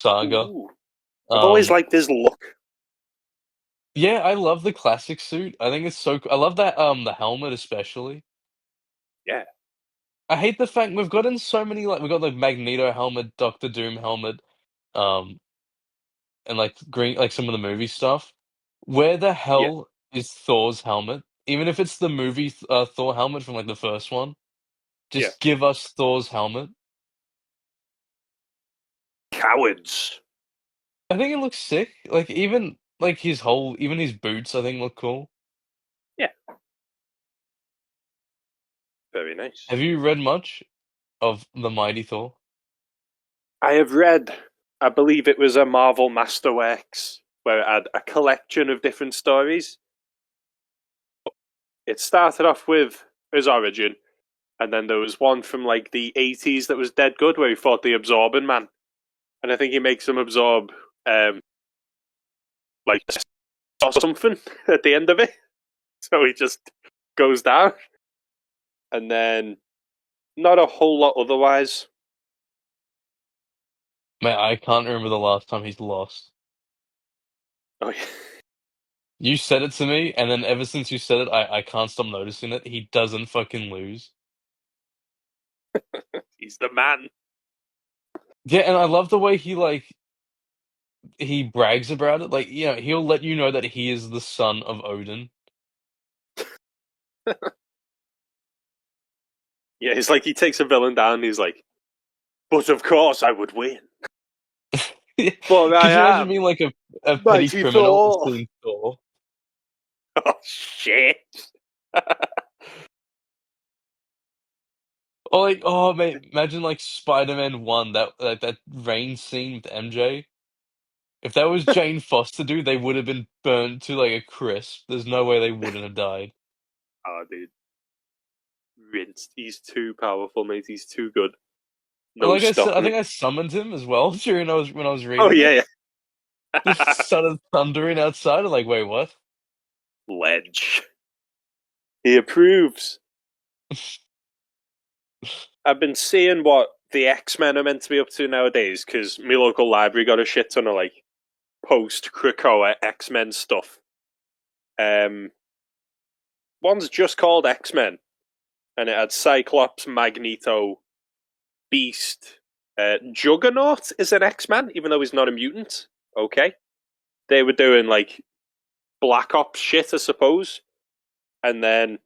saga. Ooh. I've always Um, liked his look. yeah, I love the classic suit. I think it's so. I love that the helmet especially. Yeah, I hate the fact we've gotten so many like we've got the Magneto helmet, Doctor Doom helmet, um, and like green like some of the movie stuff. Where the yeah, hell is Thor's helmet? Even if it's the movie Thor helmet from like the first one, yeah. just give us Thor's helmet. Cowards. I think it looks sick. Like even like his whole, even his boots, I think look cool. Yeah, very nice. Have you read much of the Mighty Thor? I have read, I believe it was a Marvel Masterworks, where it had a collection of different stories. It started off with his origin, and then there was one from like the 80s that was dead good, where he fought the Absorbing Man. And I think he makes him absorb like or something at the end of it. So he just goes down. And then not a whole lot otherwise. Man, I can't remember the last time he's lost. Oh yeah. You said it to me, and then ever since you said it, I can't stop noticing it. He doesn't fucking lose. He's the man. Yeah, and I love the way he like he brags about it. Like, he'll let you know that he is the son of Odin. Yeah, he's like he takes a villain down and he's like, but of course I would win. But Could you I imagine am being like a petty Mighty criminal and Thor. seeing Thor? Oh shit. Or like, oh mate, imagine like Spider-Man 1, that rain scene with MJ. If that was Jane Foster, dude, they would have been burnt to like a crisp. There's no way they wouldn't have died. Oh dude. Rinsed. He's too powerful, mate. He's too good. And No like I said, I stopping him. think I summoned him as well during when I was Oh reading it. yeah, Just yeah. started thundering outside. I'm like, wait, what? Ledge. He approves. I've been seeing what the X-Men are meant to be up to nowadays because my local library got a shit ton of like post Krakoa X-Men stuff. Um, one's just called X-Men, and it had Cyclops, Magneto, Beast, Juggernaut is an X-Man, even though he's not a mutant. Okay. They were doing like Black Ops shit, I suppose. And then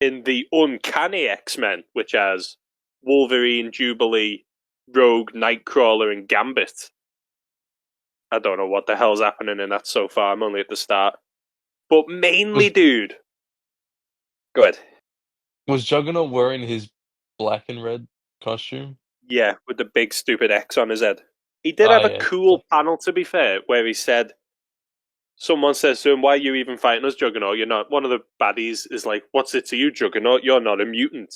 in the Uncanny X-Men, which has Wolverine, Jubilee, Rogue, Nightcrawler, and Gambit. I don't know what the hell's happening in that so far. I'm only at the start. But mainly, Was dude. Go ahead. was Juggernaut wearing his black and red costume? Yeah, with the big stupid X on his head. He did Ah, have a yeah. cool panel, to be fair, where he said, someone says to him, "Why are you even fighting us, Juggernaut? You're not." One of the baddies is like, "What's it to you, Juggernaut? You're not a mutant."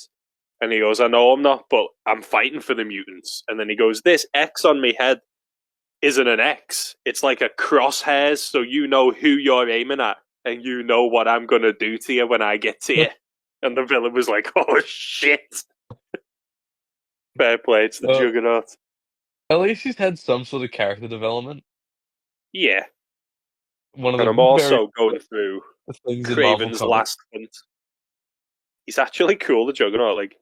And he goes, "I know I'm not, but I'm fighting for the mutants." And then he goes, "This X on me head isn't an X. It's like a crosshairs, so you know who you're aiming at, and you know what I'm gonna do to you when I get to you." And the villain was like, "Oh shit!" Fair play, it's the Well, Juggernaut. at least he's had some sort of character development. Yeah, One of and I'm the very also going through things in Marvel Craven's Comics. Last Hunt. He's actually cool, the Juggernaut. Like,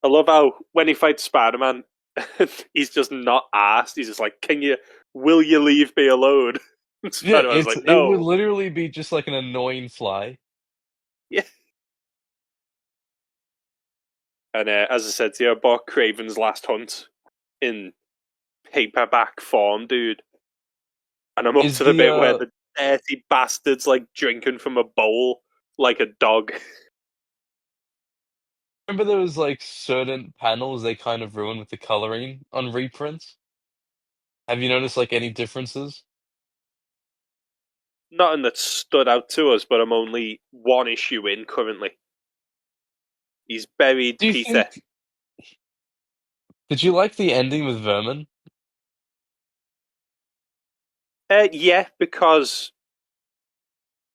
I love how when he fights Spider-Man, he's just not asked. He's just like, will you leave me alone?" And Yeah, Spider-Man's like, it would "No." literally be just like an annoying fly. Yeah. And as I said to you, I bought Craven's Last Hunt in paperback form, dude. And I'm up Is to the the bit where the dirty bastard's like drinking from a bowl like a dog. remember there was like certain panels they kind of ruined with the coloring on reprints? Have you noticed like any differences? Nothing that stood out to us, but I'm only one issue in currently. He's buried Do you Peter. think did you like the ending with Vermin? Yeah, because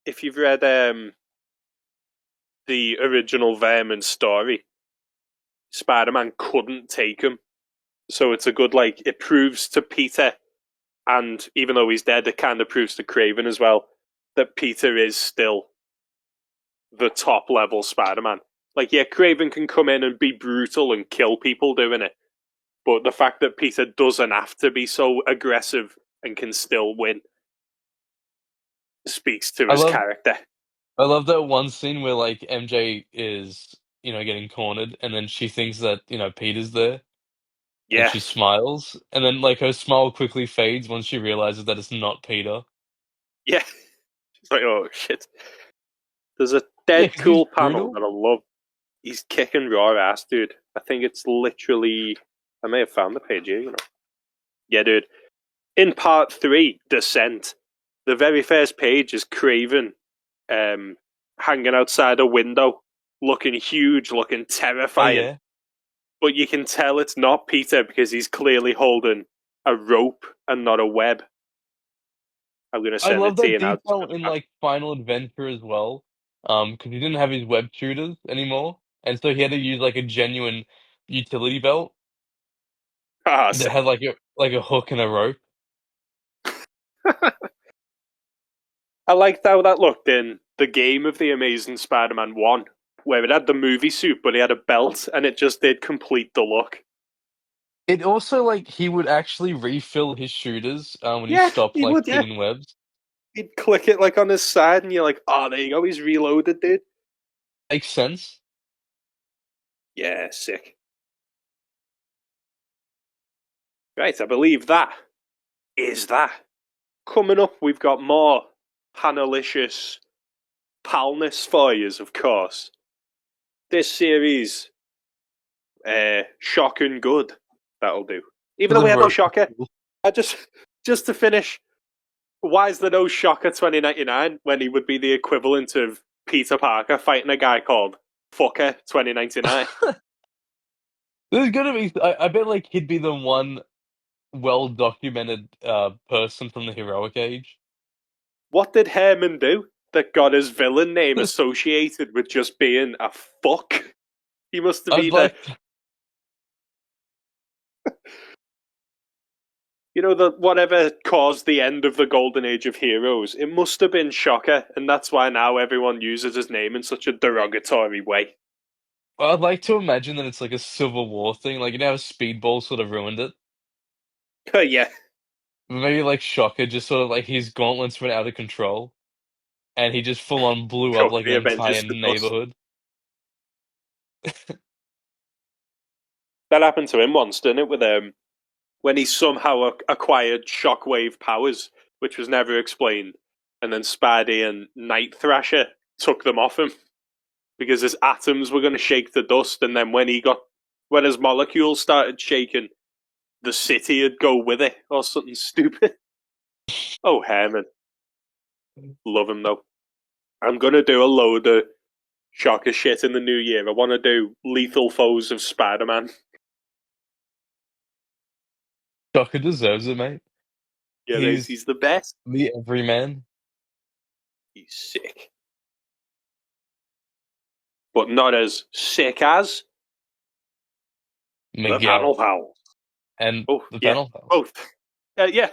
if you've read the original Vermin story, Spider-Man couldn't take him. So it's a good, like, it proves to Peter, and even though he's dead, it kind of proves to Craven as well, that Peter is still the top level Spider-Man. Like, yeah, Craven can come in and be brutal and kill people doing it, but the fact that Peter doesn't have to be so aggressive and can still win speaks to I his love character. I love that one scene where like MJ is, getting cornered and then she thinks that, Peter's there and Yeah, she smiles and then like her smile quickly fades once she realizes that it's not Peter. yeah. She's like, oh shit. There's a Yeah, dead 'cause he's cool panel brutal. that I love. He's kicking raw ass, dude. I think it's literally. I may have found the page here, Yeah, dude. In part three, Descent, the very first page is Craven um, hanging outside a window, looking huge, looking Oh terrifying. yeah. But you can tell it's not Peter because he's clearly holding a rope and not a web. I'm going to I send love it to that you now. detail in like Final Adventure as well. Because he didn't have his web shooters anymore, and so he had to use like a genuine utility belt Ah, that sick. had like a hook and a rope. I liked how that looked in the game of the Amazing Spider-Man 1, where it had the movie suit, but he had a belt, and it just did complete the look. It also like he would actually refill his shooters when he Yeah, stopped he like would, yeah. spinning webs. He'd click it like on his side, and you're like, oh, there you go, he's reloaded, dude. Makes sense. Yeah, sick. Right, I believe that is that. Coming up, we've got more panelicious palness for yous, of course. This series, shock and good. That'll do. Even though The we had no rope. shocker, I just to finish. Why is there no Shocker 2099 when he would be the equivalent of Peter Parker fighting a guy called Fucker 2099? There's gonna be. I bet like he'd be the one well documented person from the heroic age. What did Herman do that got his villain name associated with just being a fuck? He must have I'd either, like the whatever caused the end of the golden age of heroes. It must have been Shocker, and that's why now everyone uses his name in such a derogatory way. I'd like to imagine that it's like a Civil War thing. Like how Speedball sort of ruined it. Yeah, maybe like Shocker just sort of like his gauntlets went out of control, and he just full on blew up Cook like an the entire Avengers to dust. neighborhood. That happened to him once, didn't it? With when he somehow acquired shockwave powers, which was never explained, and then Spidey and Night Thrasher took them off him because his atoms were going to shake to dust, and then when his molecules started shaking, the city would go with it or something stupid. Oh, Herman, love him though. I'm gonna do a load of shocker shit in the new year. I want to do Lethal Foes of Spider-Man. Shocker deserves it, mate. Yeah, He's he's the best. the everyman. He's sick, but not as sick as the Panel Miguel Pals. and Oh the yeah, panel pals. both. Yeah,